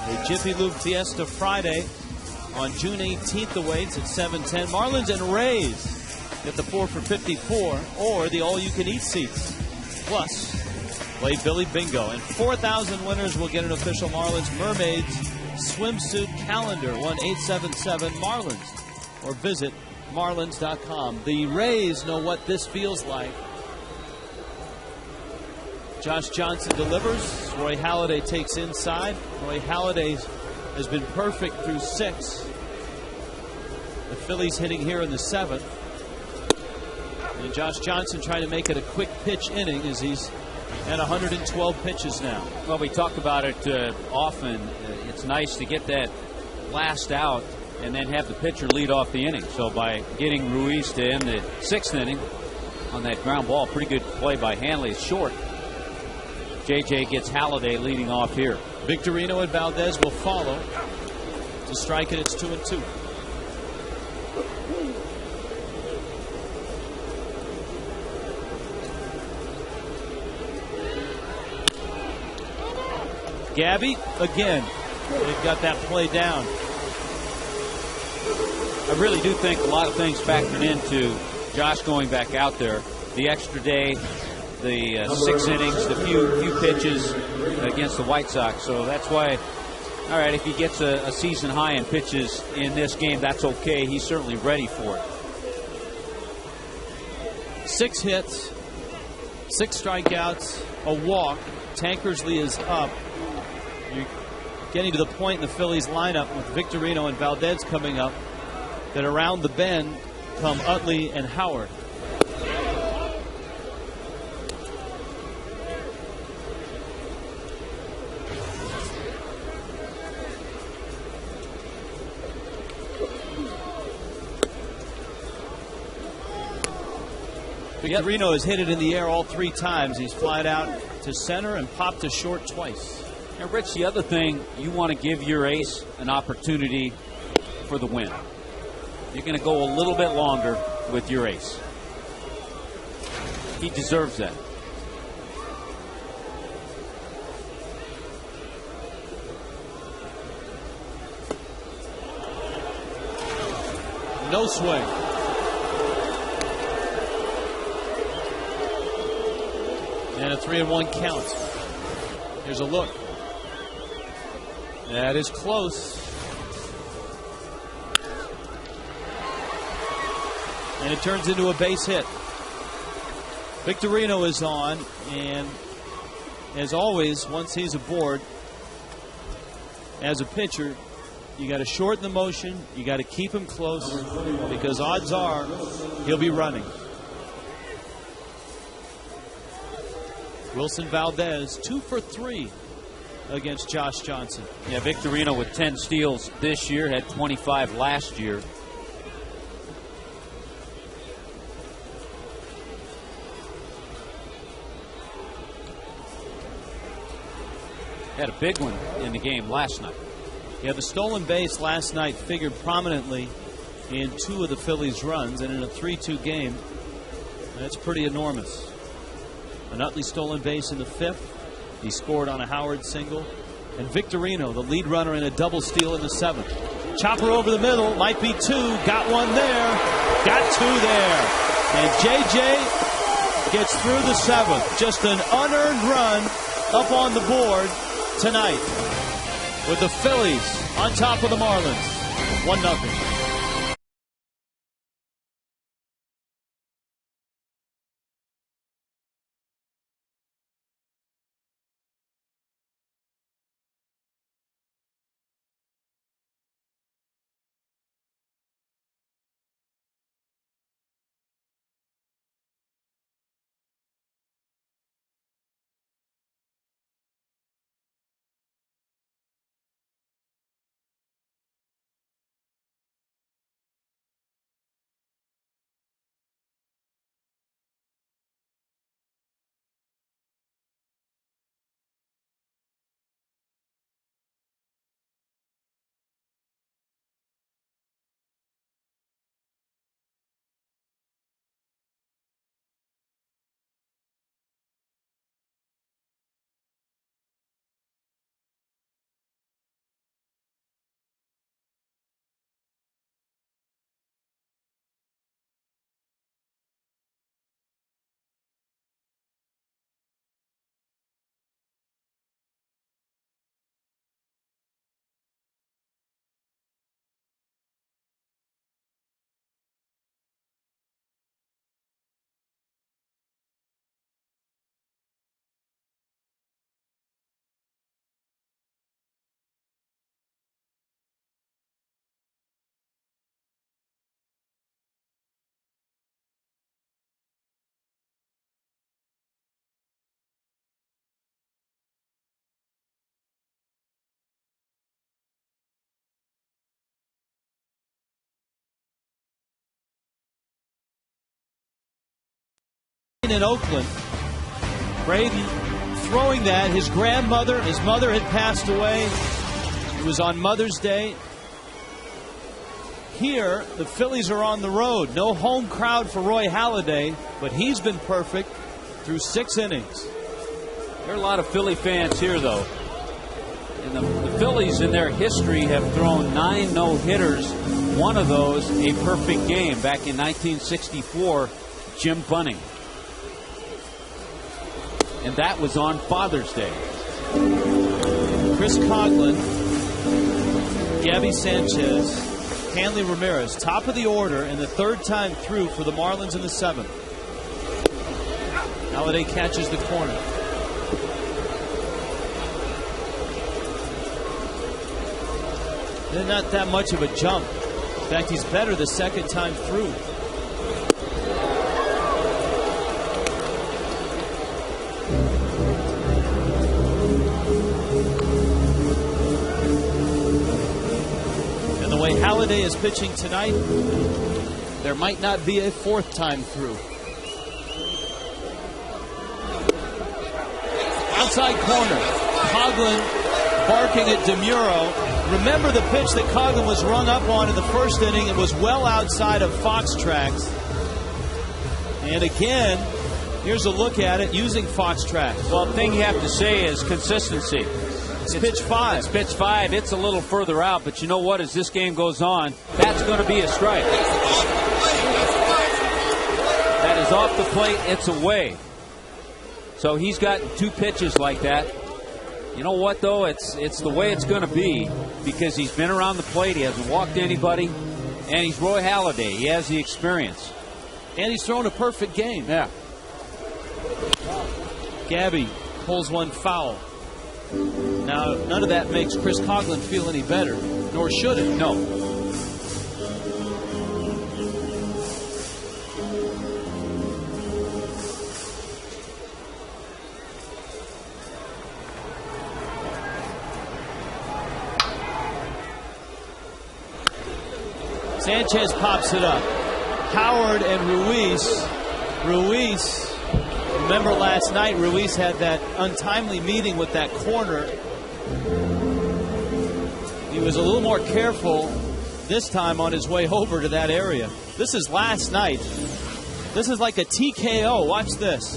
Speaker 2: A Jiffy Lube Fiesta Friday on June 18th awaits at 7:10. Marlins and Rays Get the 4 for $54 or the all-you-can-eat seats. Plus, play Billy Bingo. And 4,000 winners will get an official Marlins Mermaids swimsuit calendar. 1-877-Marlins. Or visit Marlins.com. The Rays know what this feels like. Josh Johnson delivers. Roy Halladay takes inside. Roy Halladay has been perfect through 6. The Phillies hitting here in the 7th. And Josh Johnson trying to make it a quick pitch inning as he's at 112 pitches now.
Speaker 3: Well, we talk about it often. It's nice to get that last out and then have the pitcher lead off the inning. So by getting Ruiz to end the 6th inning on that ground ball, pretty good play by Hanley. It's short. JJ gets Halladay leading off here.
Speaker 2: Victorino and Valdez will follow to strike, and it's 2-2. Gabby again. They've got that play down.
Speaker 3: I really do think a lot of things factored into Josh going back out there. The extra day, the 6 innings, the few pitches against the White Sox. So that's why, all right, if he gets a season high in pitches in this game, that's okay. He's certainly ready for it.
Speaker 2: 6 hits, 6 strikeouts, a walk. Tankersley is up. You're getting to the point in the Phillies lineup with Victorino and Valdez coming up that around the bend come Utley and Howard. Victorino has hit it in the air all 3 times. He's flied out to center and popped to short twice.
Speaker 3: And Rich, the other thing, you want to give your ace an opportunity for the win. You're going to go a little bit longer with your ace. He deserves that.
Speaker 2: No swing. And a 3-1 count. Here's a look. That is close. And it turns into a base hit. Victorino is on, and as always, once he's aboard, as a pitcher, you got to shorten the motion, you got to keep him close, because odds are he'll be running. Wilson Valdez, 2 for 3 against Josh Johnson.
Speaker 3: Yeah, Victorino with 10 steals this year, had 25 last year. Had a big one in the game last night.
Speaker 2: Yeah, the stolen base last night figured prominently in 2 of the Phillies' runs, and in a 3-2 game, that's pretty enormous. An Utley stolen base in the 5th. He scored on a Howard single. And Victorino, the lead runner, in a double steal in the 7th. Chopper over the middle, might be 2. Got 1 there. Got 2 there. And JJ gets through the 7th. Just an unearned run up on the board tonight, with the Phillies on top of the Marlins. 1-0. 11 in Oakland. Brady throwing that. His mother had passed away. It was on Mother's Day. Here, the Phillies are on the road. No home crowd for Roy Halladay, but he's been perfect through 6 innings.
Speaker 3: There are a lot of Philly fans here, though. And the Phillies, in their history, have thrown 9 no-hitters. One of those, a perfect game, back in 1964, Jim Bunning. And that was on Father's Day.
Speaker 2: Chris Coghlan, Gabby Sanchez, Hanley Ramirez, top of the order, and the 3rd time through for the Marlins in the 7th. Halladay catches the corner. They're not that much of a jump. In fact, he's better the 2nd time through. And the way Halladay is pitching tonight, there might not be a 4th time through. Outside corner. Coghlan barking at DeMuro. Remember the pitch that Coghlan was rung up on in the 1st inning. It was well outside of Fox tracks. And again, here's a look at it using Fox tracks.
Speaker 3: Well, the thing you have to say is consistency.
Speaker 2: It's pitch 5.
Speaker 3: It's pitch 5. It's a little further out, but you know what? As this game goes on, that's going to be a strike. That is off the plate. It's away. So he's got 2 pitches like that. You know what, though? It's the way it's going to be because he's been around the plate. He hasn't walked anybody. And he's Roy Halladay. He has the experience.
Speaker 2: And he's thrown a perfect game.
Speaker 3: Yeah.
Speaker 2: Gabby pulls one foul. Now, none of that makes Chris Coghlan feel any better, nor should it.
Speaker 3: No.
Speaker 2: Sanchez pops it up. Howard and Ruiz. Remember last night, Ruiz had that untimely meeting with that corner. He was a little more careful this time on his way over to that area. This is last night. This is like a TKO. Watch this.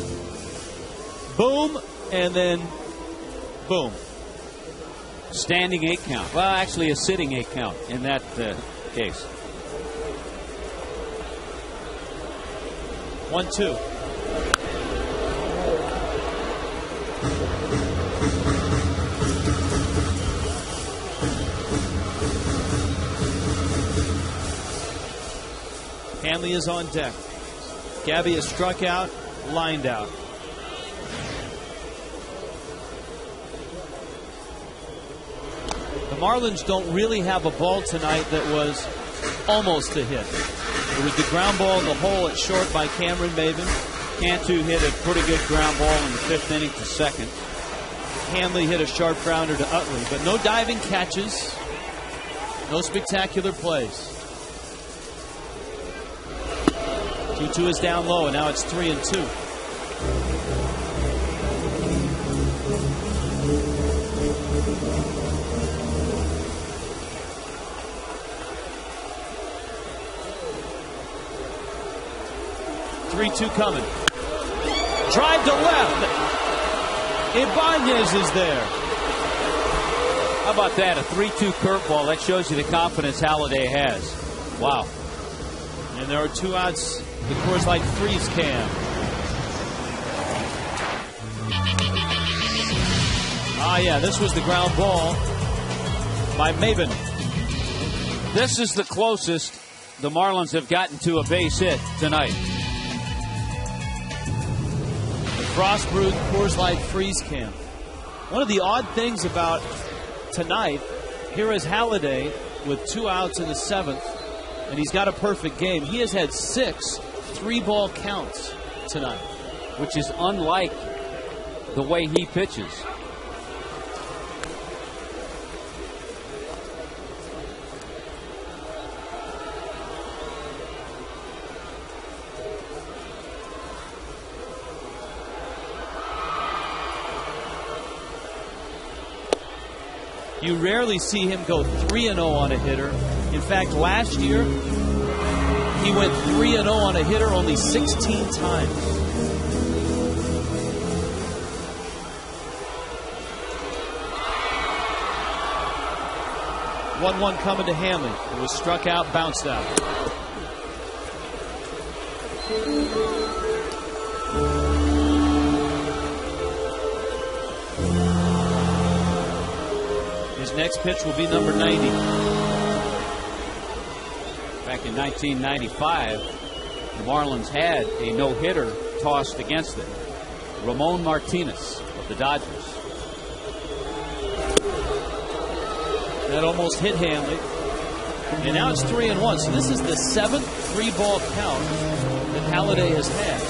Speaker 2: Boom, and then boom.
Speaker 3: Standing 8 count. Well, actually a sitting 8 count in that case.
Speaker 2: 1-2. Hanley is on deck. Gabby is struck out, lined out. The Marlins don't really have a ball tonight that was almost a hit. It was the ground ball in the hole at short by Cameron Maven.
Speaker 3: Cantu hit a pretty good ground ball in the 5th inning to second.
Speaker 2: Hanley hit a sharp grounder to Utley, but no diving catches, no spectacular plays. 2-2 is down low, and now it's 3-2. Coming. Drive to left. Ibanez is there.
Speaker 3: How about that? A 3-2 curveball. That shows you the confidence Halladay has. Wow.
Speaker 2: And there are 2 outs. The Coors Light freeze cam. Ah, yeah, this was the ground ball by Maven.
Speaker 3: This is the closest the Marlins have gotten to a base hit tonight.
Speaker 2: Frost Brewed Coors Light freeze cam. One of the odd things about tonight, here is Halladay with 2 outs in the 7th, and he's got a perfect game. He has had 6 3-ball counts tonight,
Speaker 3: which is unlike the way he pitches.
Speaker 2: You rarely see him go 3-0 on a hitter. In fact, last year, he went 3-0 on a hitter only 16 times. One coming to Hanley. It was struck out, bounced out. His next pitch will be number 90.
Speaker 3: Back in 1995, the Marlins had a no-hitter tossed against them. Ramon Martinez of the Dodgers.
Speaker 2: That almost hit Hanley. And now it's 3-1. So this is the 7th 3-ball count that Halladay has had.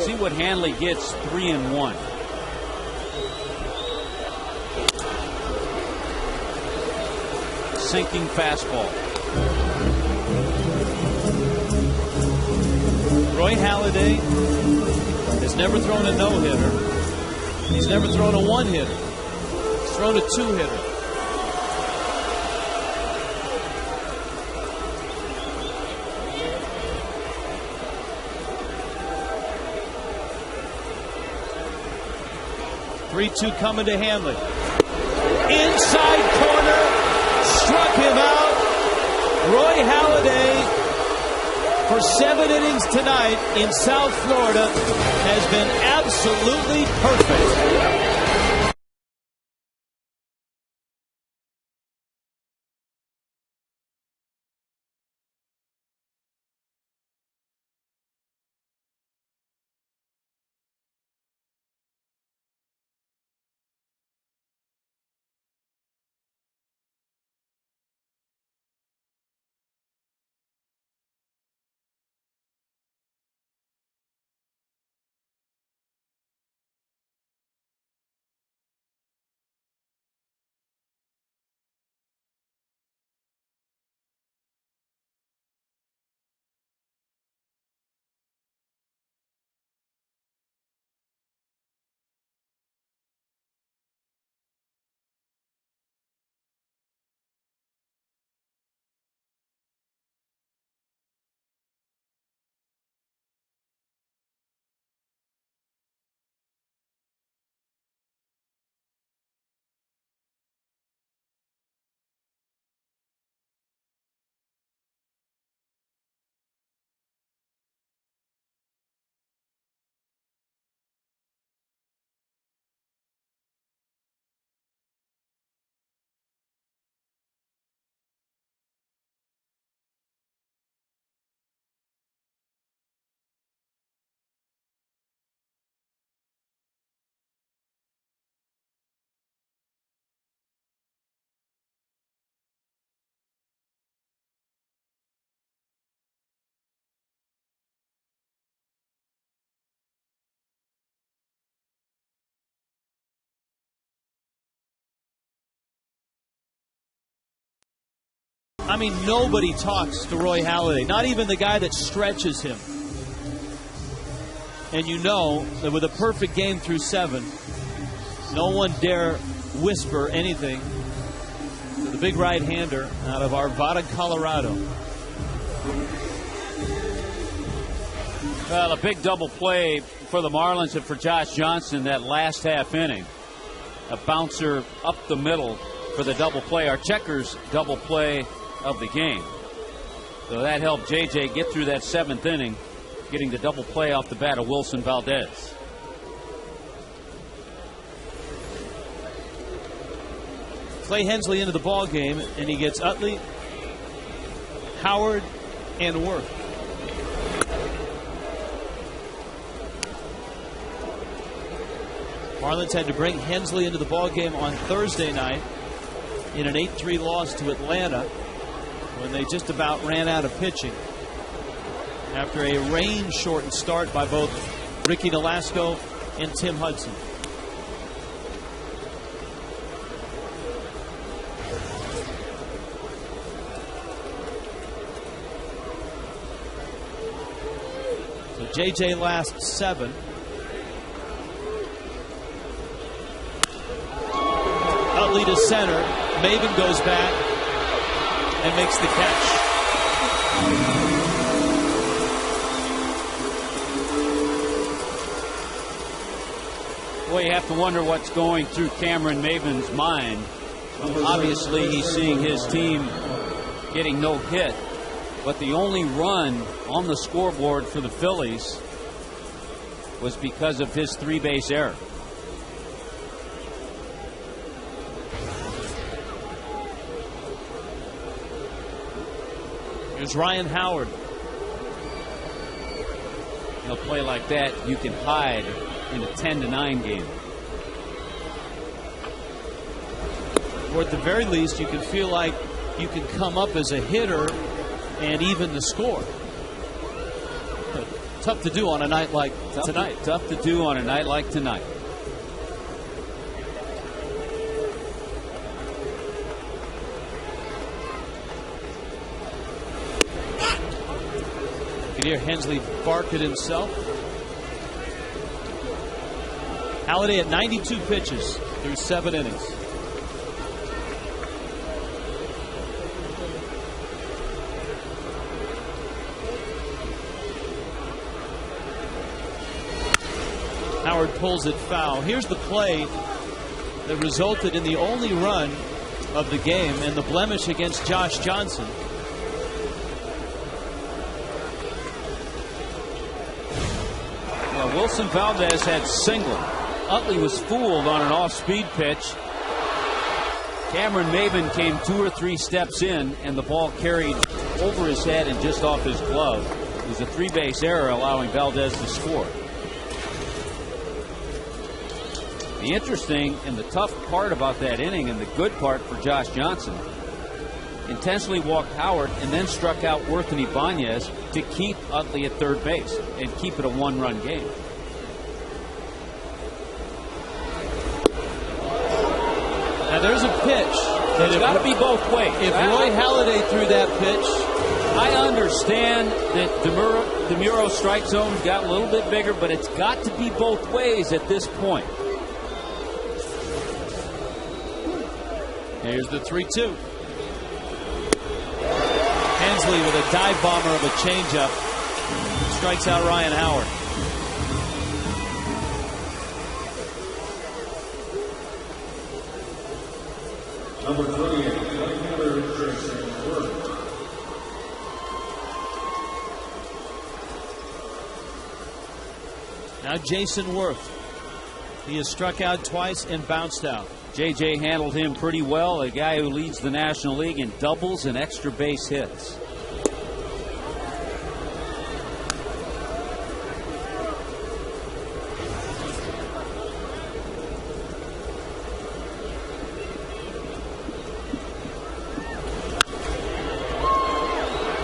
Speaker 3: See what Hanley gets 3-1. Sinking fastball.
Speaker 2: Roy Halladay has never thrown a no-hitter. He's never thrown a one-hitter. He's thrown a two-hitter. Three-two coming to Hanley. Inside corner. Struck him out. Roy Halladay, for 7 innings tonight in South Florida, has been absolutely perfect. I mean, nobody talks to Roy Halladay, not even the guy that stretches him. And you know that with a perfect game through 7, no one dare whisper anything to the big right-hander out of Arvada, Colorado.
Speaker 3: Well, a big double play for the Marlins and for Josh Johnson that last half inning. A bouncer up the middle for the double play. Our Checkers double play of the game. So that helped JJ get through that 7th inning, getting the double play off the bat of Wilson Valdez.
Speaker 2: Clay Hensley into the ball game, and he gets Utley, Howard, and Worth. Marlins had to bring Hensley into the ball game on Thursday night in an 8-3 loss to Atlanta, when they just about ran out of pitching after a rain-shortened start by both Ricky Nolasco and Tim Hudson. J.J. last 7. Utley to center. Maven goes back and makes the catch.
Speaker 3: Boy, you have to wonder what's going through Cameron Maven's mind. Obviously, he's seeing his team getting no hit, but the only run on the scoreboard for the Phillies was because of his 3-base error.
Speaker 2: Here's Ryan Howard.
Speaker 3: In a play like that, you can hide in a 10-9 game.
Speaker 2: Or at the very least, you can feel like you can come up as a hitter and even the score. But tough to do on a night like tonight.
Speaker 3: Tough to do on a night like tonight.
Speaker 2: You can hear Hensley bark at himself. Halladay at 92 pitches through 7 innings. Howard pulls it foul. Here's the play that resulted in the only run of the game and the blemish against Josh Johnson.
Speaker 3: Yeah, Wilson Valdez had single. Utley was fooled on an off-speed pitch. Cameron Maven came 2 or 3 steps in, and the ball carried over his head and just off his glove. It was a 3-base error, allowing Valdez to score. The interesting and the tough part about that inning, and the good part for Josh Johnson, intentionally walked Howard and then struck out Worth and Ibanez to keep Utley at third base and keep it a 1-run game.
Speaker 2: Now there's a pitch that
Speaker 3: It's got to be both ways.
Speaker 2: If Roy Halladay threw that pitch,
Speaker 3: I understand that DeMuro strike zone's got a little bit bigger, but it's got to be both ways at this point.
Speaker 2: here's the 3-2. Hensley with a dive bomber of a changeup strikes out Ryan Howard.
Speaker 1: Number 28, right-hander Jason Worth.
Speaker 2: Now Jason Worth. He has struck out twice and bounced out.
Speaker 3: J.J. handled him pretty well, a guy who leads the National League in doubles and extra base hits.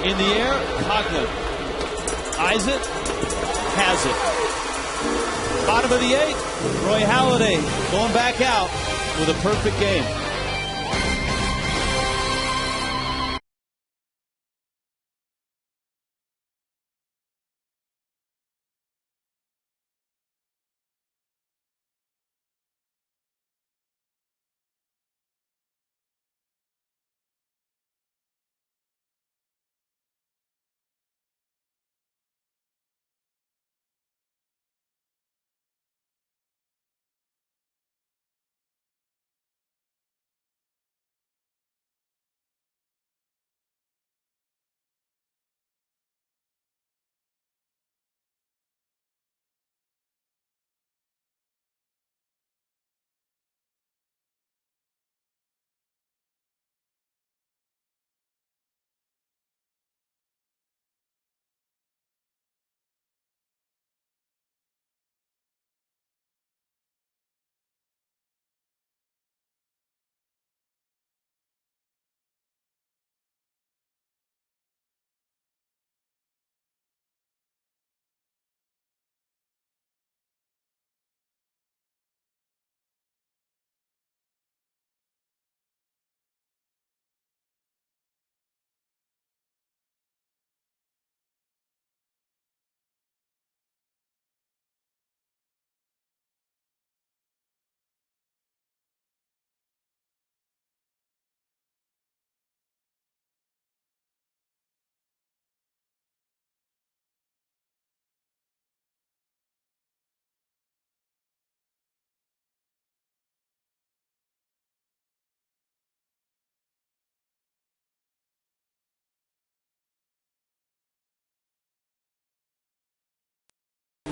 Speaker 2: In the air, Cogna eyes it, has it. Bottom of the 8th, Roy Halladay going back out with a perfect game.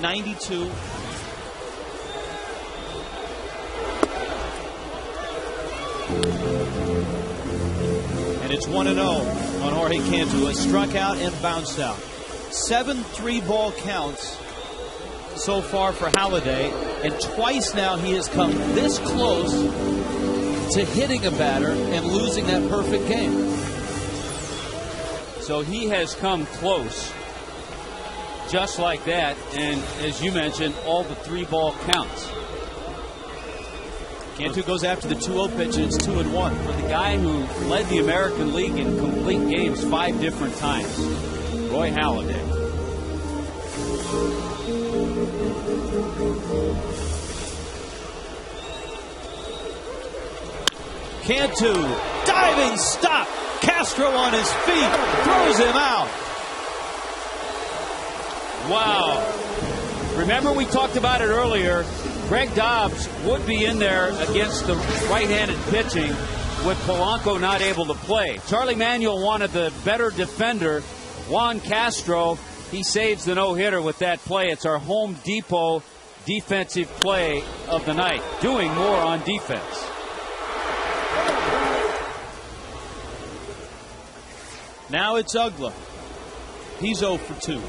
Speaker 2: 92. And it's 1-0 on Jorge Cantu, who has struck out and bounced out. 7 3-ball counts so far for Halladay, and twice now he has come this close to hitting a batter and losing that perfect game.
Speaker 3: So he has come close, just like that, and as you mentioned, all the 3-ball counts.
Speaker 2: Cantu goes after the 2-0 pitch, and it's 2-1.
Speaker 3: For the guy who led the American League in complete games 5 different times, Roy Halladay.
Speaker 2: Cantu, diving stop. Castro on his feet, throws him out.
Speaker 3: Wow. Remember, we talked about it earlier. Greg Dobbs would be in there against the right-handed pitching with Polanco not able to play. Charlie Manuel wanted the better defender, Juan Castro. He saves the no-hitter with that play. It's our Home Depot defensive play of the night, doing more on defense.
Speaker 2: Now it's Ugla. He's 0 for 2.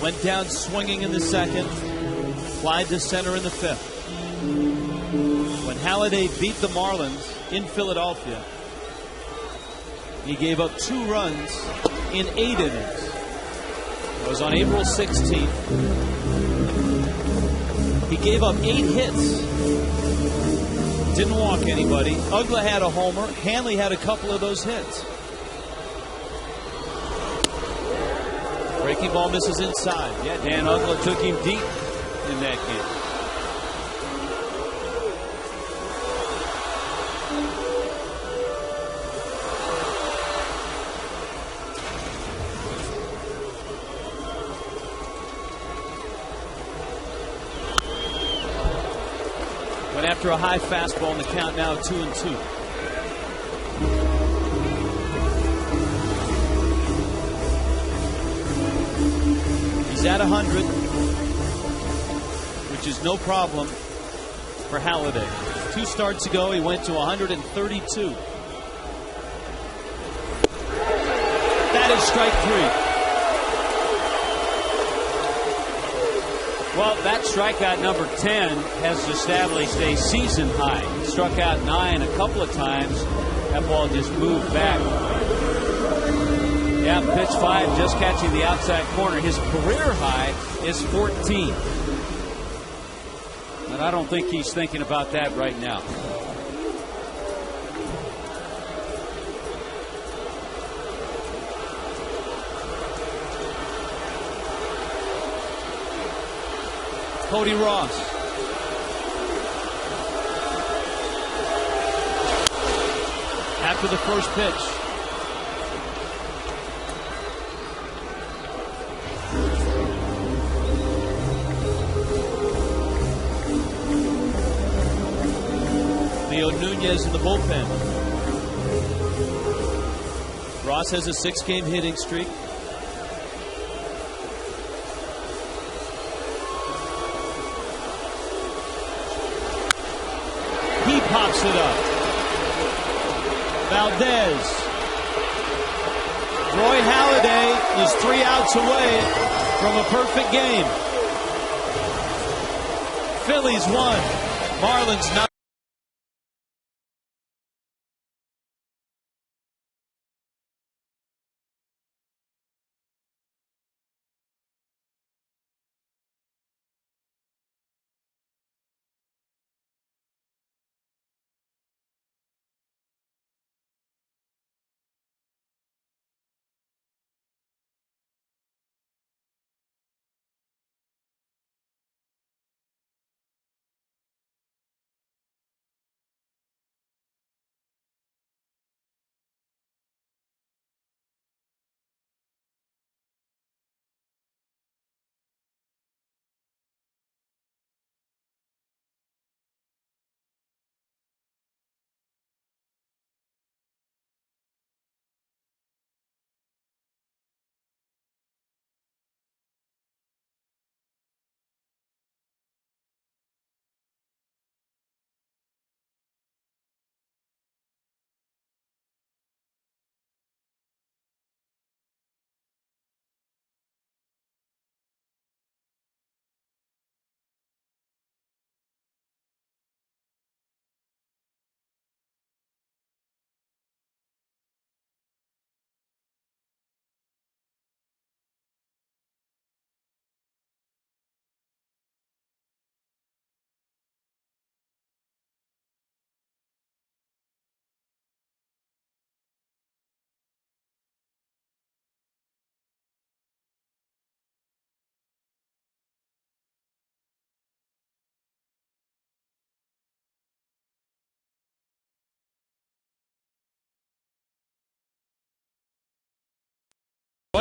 Speaker 2: Went down swinging in the second. Flied to center in the fifth. When Halladay beat the Marlins in Philadelphia, he gave up 2 runs in 8 innings. It was on April 16th. He gave up 8 hits. Didn't walk anybody. Ugla had a homer. Hanley had a couple of those hits. Breaking ball misses inside.
Speaker 3: Yeah, Dan Ugla took him deep in that game.
Speaker 2: Went after a high fastball in the count, now 2-2. He's at 100, which is no problem for Halladay. 2 starts ago, he went to 132. That is strike 3.
Speaker 3: Well, that strikeout number 10 has established a season high. He struck out 9 a couple of times. That ball just moved back. Yeah, pitch 5, just catching the outside corner. His career high is 14. But I don't think he's thinking about that right now.
Speaker 2: Cody Ross. After the first pitch. Leo Nunez in the bullpen. Ross has a 6-game hitting streak. He pops it up. Valdez. Roy Halladay is 3 outs away from a perfect game. Phillies 1, Marlins 9.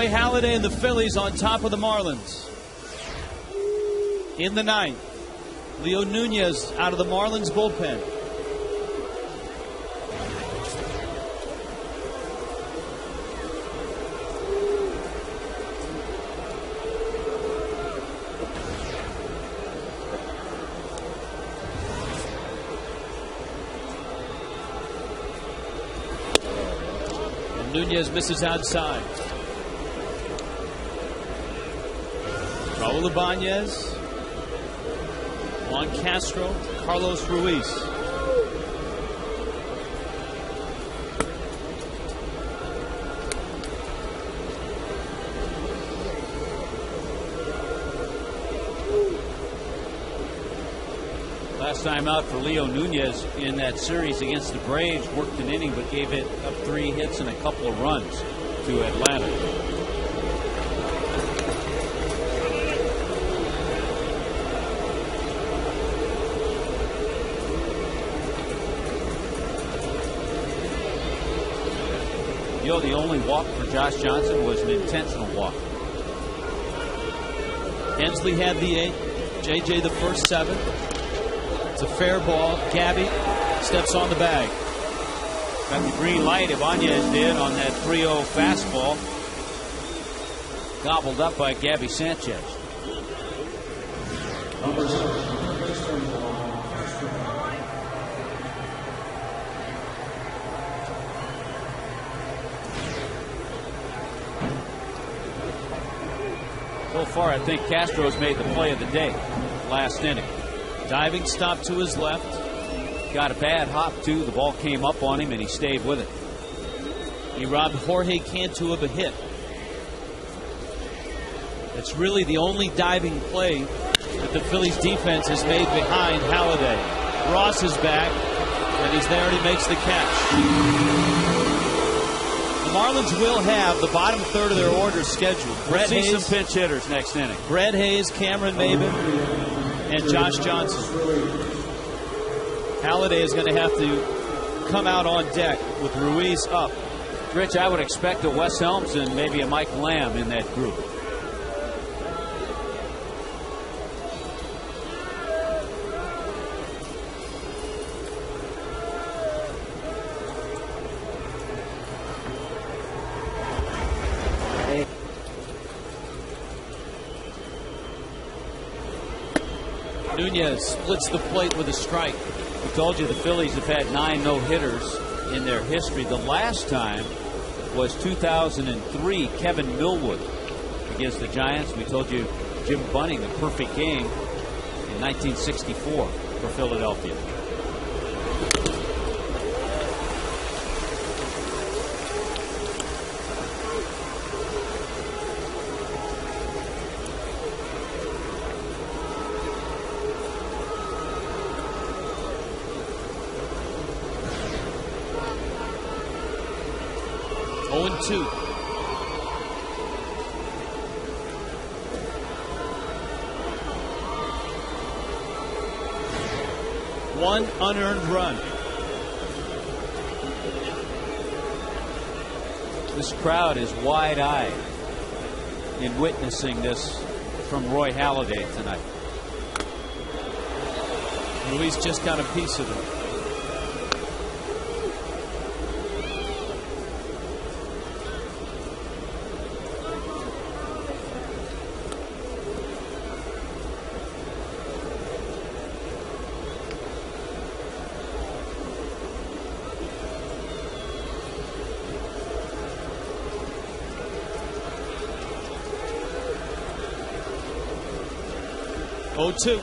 Speaker 2: Roy Halladay and the Phillies on top of the Marlins. In the ninth, Leo Nunez out of the Marlins bullpen. Nunez misses outside. Raul Ibanez, Juan Castro, Carlos Ruiz. Last time out for Leo Nunez in that series against the Braves, worked an inning but gave it up 3 hits and a couple of runs to Atlanta. You know, the only walk for Josh Johnson was an intentional walk. Hensley had the 8, JJ the first 7. It's a fair ball. Gabby steps on the bag. Got the green light. Ibanez did on that 3-0 fastball. Gobbled up by Gabby Sanchez. So far, I think Castro's made the play of the day last inning. Diving stop to his left. Got a bad hop, too. The ball came up on him, and he stayed with it. He robbed Jorge Cantu of a hit. It's really the only diving play that the Phillies defense has made behind Halladay. Ross is back, and he's there, and he makes the catch. The Marlins will have the bottom third of their order scheduled. Brett Hayes, some pinch hitters next inning. Brett Hayes, Cameron Maben, and Josh Johnson. Halladay is going to have to come out on deck with Ruiz up. Rich, I would expect a Wes Helms and maybe a Mike Lamb in that group. Nunez splits the plate with a strike. We told you the Phillies have had 9 no-hitters in their history. The last time was 2003, Kevin Millwood against the Giants. We told you Jim Bunning, a perfect game in 1964 for Philadelphia. Two. One unearned run. This crowd is wide-eyed in witnessing this from Roy Halladay tonight. Ruiz just got a piece of it. Oh-2.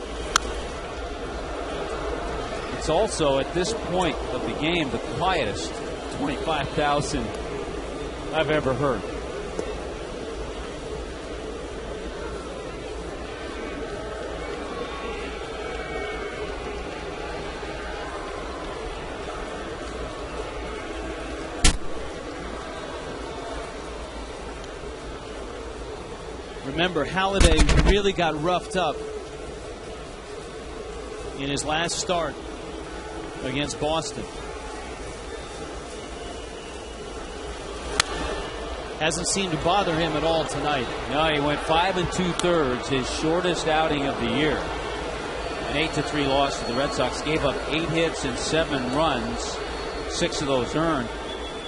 Speaker 2: It's also at this point of the game the quietest 25,000 I've ever heard. Remember, Halladay really got roughed up in his last start against Boston.
Speaker 8: hasn't seemed to bother him at all tonight.
Speaker 3: No, he went 5 2/3, his shortest outing of the year. An 8-3 loss to the Red Sox. Gave up 8 hits and 7 runs, 6 of those earned.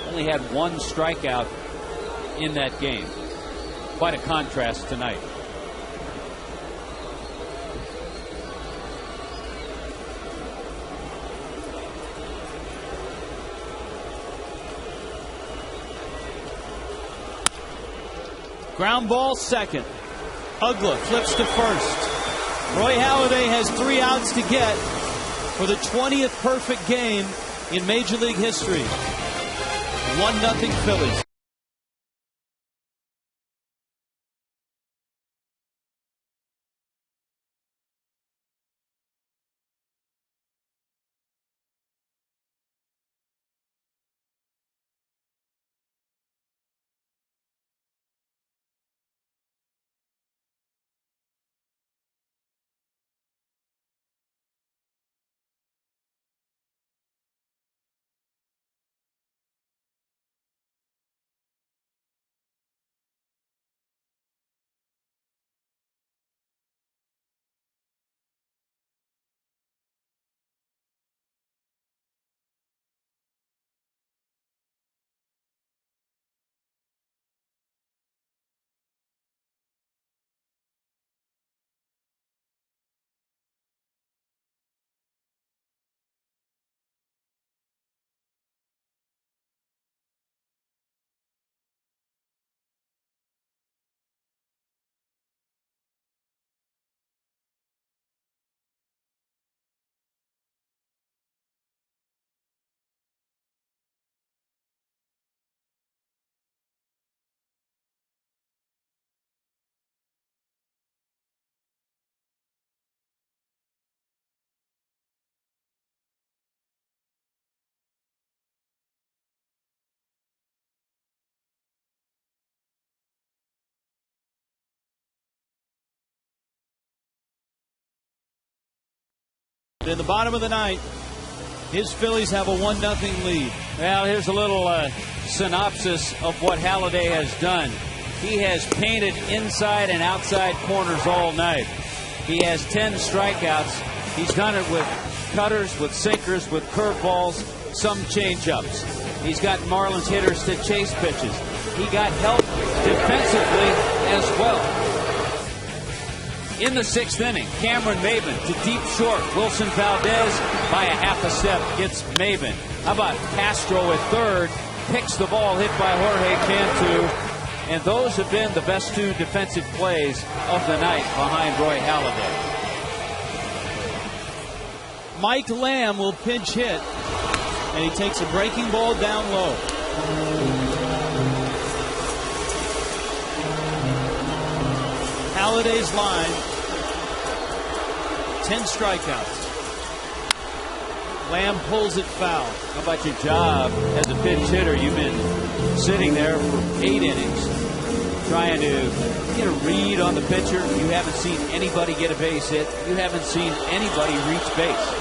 Speaker 3: Only had 1 strikeout in that game. Quite a contrast tonight.
Speaker 8: Ground ball second. Ugla flips to first. Roy Halladay has 3 outs to get for the 20th perfect game in Major League history. 1-0 Phillies. In the bottom of the ninth, his Phillies have a 1-0 lead.
Speaker 3: Well, here's a little synopsis of what Halladay has done. He has painted inside and outside corners all night. He has 10 strikeouts. He's done it with cutters, with sinkers, with curveballs, some changeups. He's got Marlins hitters to chase pitches. He got help defensively as well. In the 6th inning, Cameron Maben to deep short. Wilson Valdez by a half a step gets Maben. How about Castro at third? Picks the ball hit by Jorge Cantu. And those have been the best 2 defensive plays of the night behind Roy Halladay.
Speaker 8: Mike Lamb will pinch hit, and he takes a breaking ball down low. Halladay's line, 10 strikeouts. Lamb pulls it foul.
Speaker 3: How about your job as a pinch hitter? You've been sitting there for 8 innings trying to get a read on the pitcher. You haven't seen anybody get a base hit. You haven't seen anybody reach base.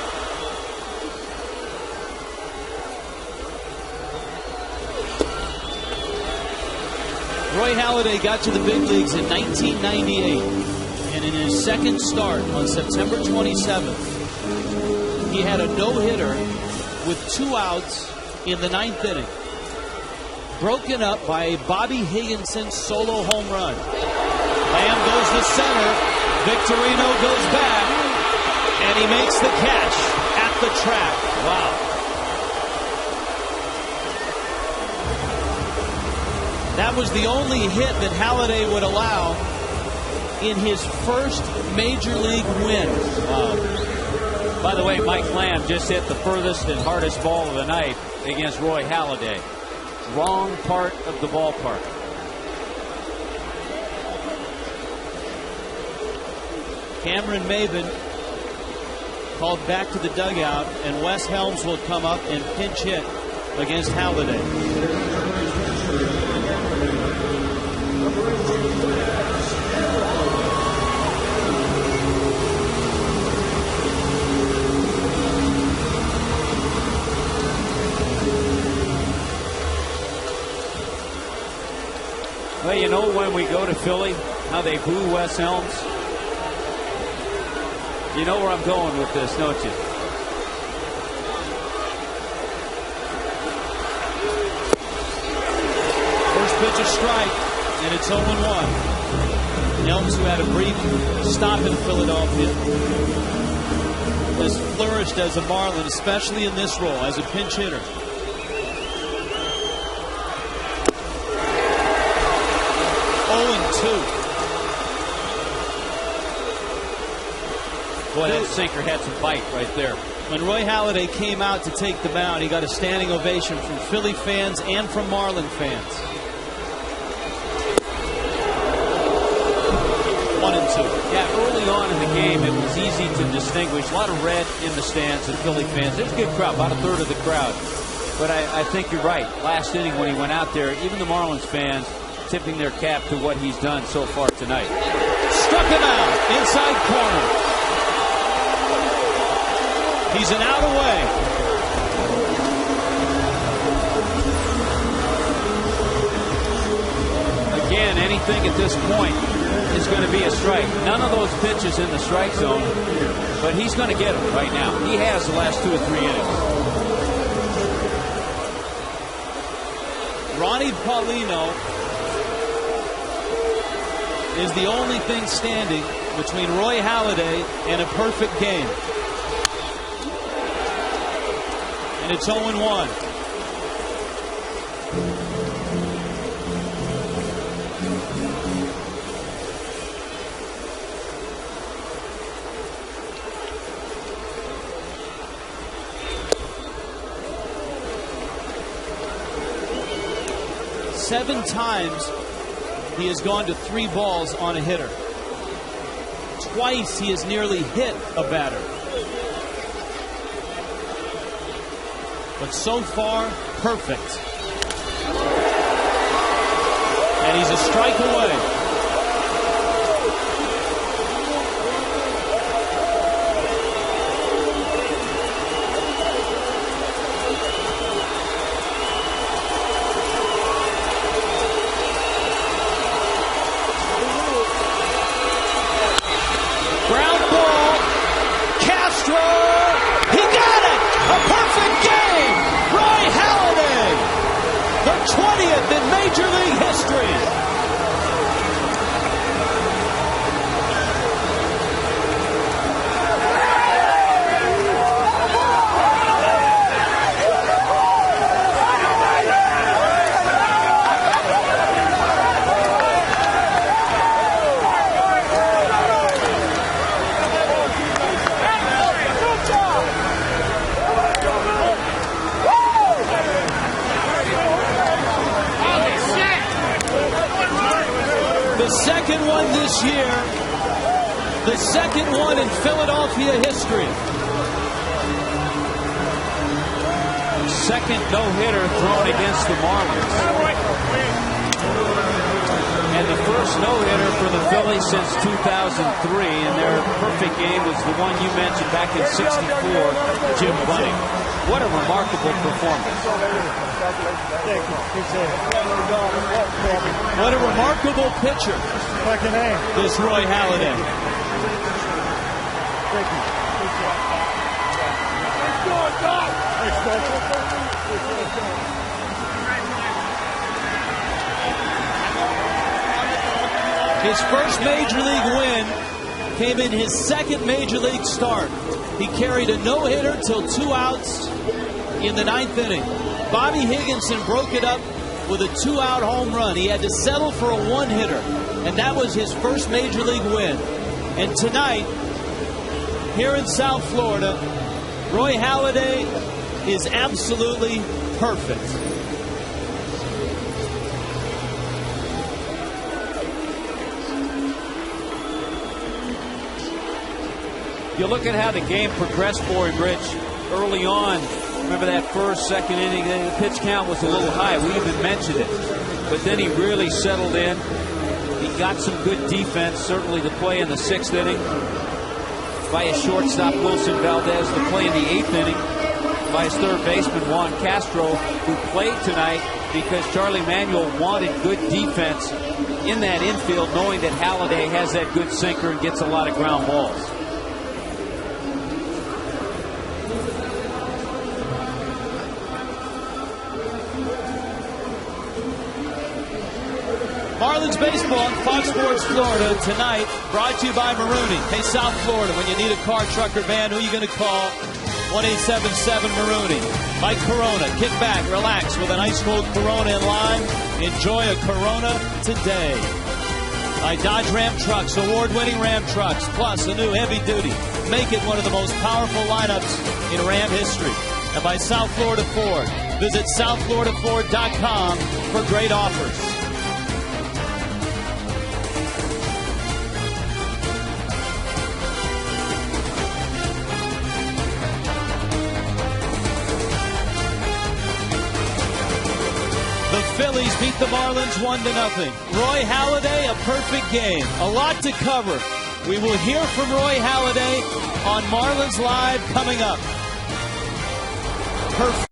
Speaker 8: Roy Halladay got to the big leagues in 1998, and in his second start on September 27th, he had a no-hitter with 2 outs in the 9th inning, broken up by a Bobby Higginson solo home run. Lamb goes to center, Victorino goes back, and he makes the catch at the track. Wow. That was the only hit that Halladay would allow in his first Major League win.
Speaker 3: Wow. By the way, Mike Lamb just hit the furthest and hardest ball of the night against Roy Halladay. Wrong part of the ballpark.
Speaker 8: Cameron Maben called back to the dugout, and Wes Helms will come up and pinch hit against Halladay.
Speaker 3: Well, you know when we go to Philly, how they boo Wes Helms? You know where I'm going with this, don't you?
Speaker 8: First pitch a strike, and it's 0-1. Helms, who had a brief stop in Philadelphia, has flourished as a Marlin, especially in this role as a pinch hitter.
Speaker 3: Boy, that sinker had some bite right there.
Speaker 8: When Roy Halladay came out to take the mound, he got a standing ovation from Philly fans and from Marlin fans. 1-2.
Speaker 3: Yeah, early on in the game, it was easy to distinguish. A lot of red in the stands and Philly fans. There's a good crowd, about a third of the crowd. But I think you're right. Last inning when he went out there, even the Marlins fans tipping their cap to what he's done so far tonight.
Speaker 8: Struck him out, inside corner. He's an out away.
Speaker 3: Again, anything at this point is going to be a strike. None of those pitches in the strike zone, but he's going to get them right now. He has the last 2 or 3 innings.
Speaker 8: Ronnie Paulino is the only thing standing between Roy Halladay and a perfect game. And it's 0-1. Seven times he has gone to 3 balls on a hitter. Twice he has nearly hit a batter. But so far, perfect. And he's a strike away. Ground ball. Castro. He got it. A perfect game. Roy Halladay, the 20th in Major League history. The second one this year, the second one in Philadelphia history.
Speaker 3: Second no-hitter thrown against the Marlins. And the first no-hitter for the Phillies since 2003. And their perfect game was the one you mentioned back in '64, Jim Bunning. What a remarkable performance.
Speaker 8: What a remarkable pitcher. This Roy Halladay. His first Major League win came in his second Major League start. He carried a no-hitter till 2 outs in the 9th inning. Bobby Higginson broke it up with a 2-out home run. He had to settle for a 1-hitter, and that was his first Major League win. And tonight, here in South Florida, Roy Halladay is absolutely perfect.
Speaker 3: You look at how the game progressed for him, Rich, early on. Remember that first, second inning, the pitch count was a little high. We even mentioned it. But then he really settled in. He got some good defense, certainly the play in the 6th inning by a shortstop, Wilson Valdez, the play in the 8th inning by his third baseman, Juan Castro, who played tonight because Charlie Manuel wanted good defense in that infield, knowing that Halladay has that good sinker and gets a lot of ground balls.
Speaker 8: Marlins baseball on Fox Sports Florida tonight, brought to you by Marooney. Hey, South Florida, when you need a car, truck, or van, who are you going to call? 1-877-Marooney. By Corona, kick back, relax with an ice-cold Corona in lime. Enjoy a Corona today. By Dodge Ram Trucks, award-winning Ram Trucks, plus a new heavy-duty. Make it one of the most powerful lineups in Ram history. And by South Florida Ford. Visit southfloridaford.com for great offers. The Phillies beat the Marlins 1-0. Roy Halladay, a perfect game. A lot to cover. We will hear from Roy Halladay on Marlins Live coming up. Perfect.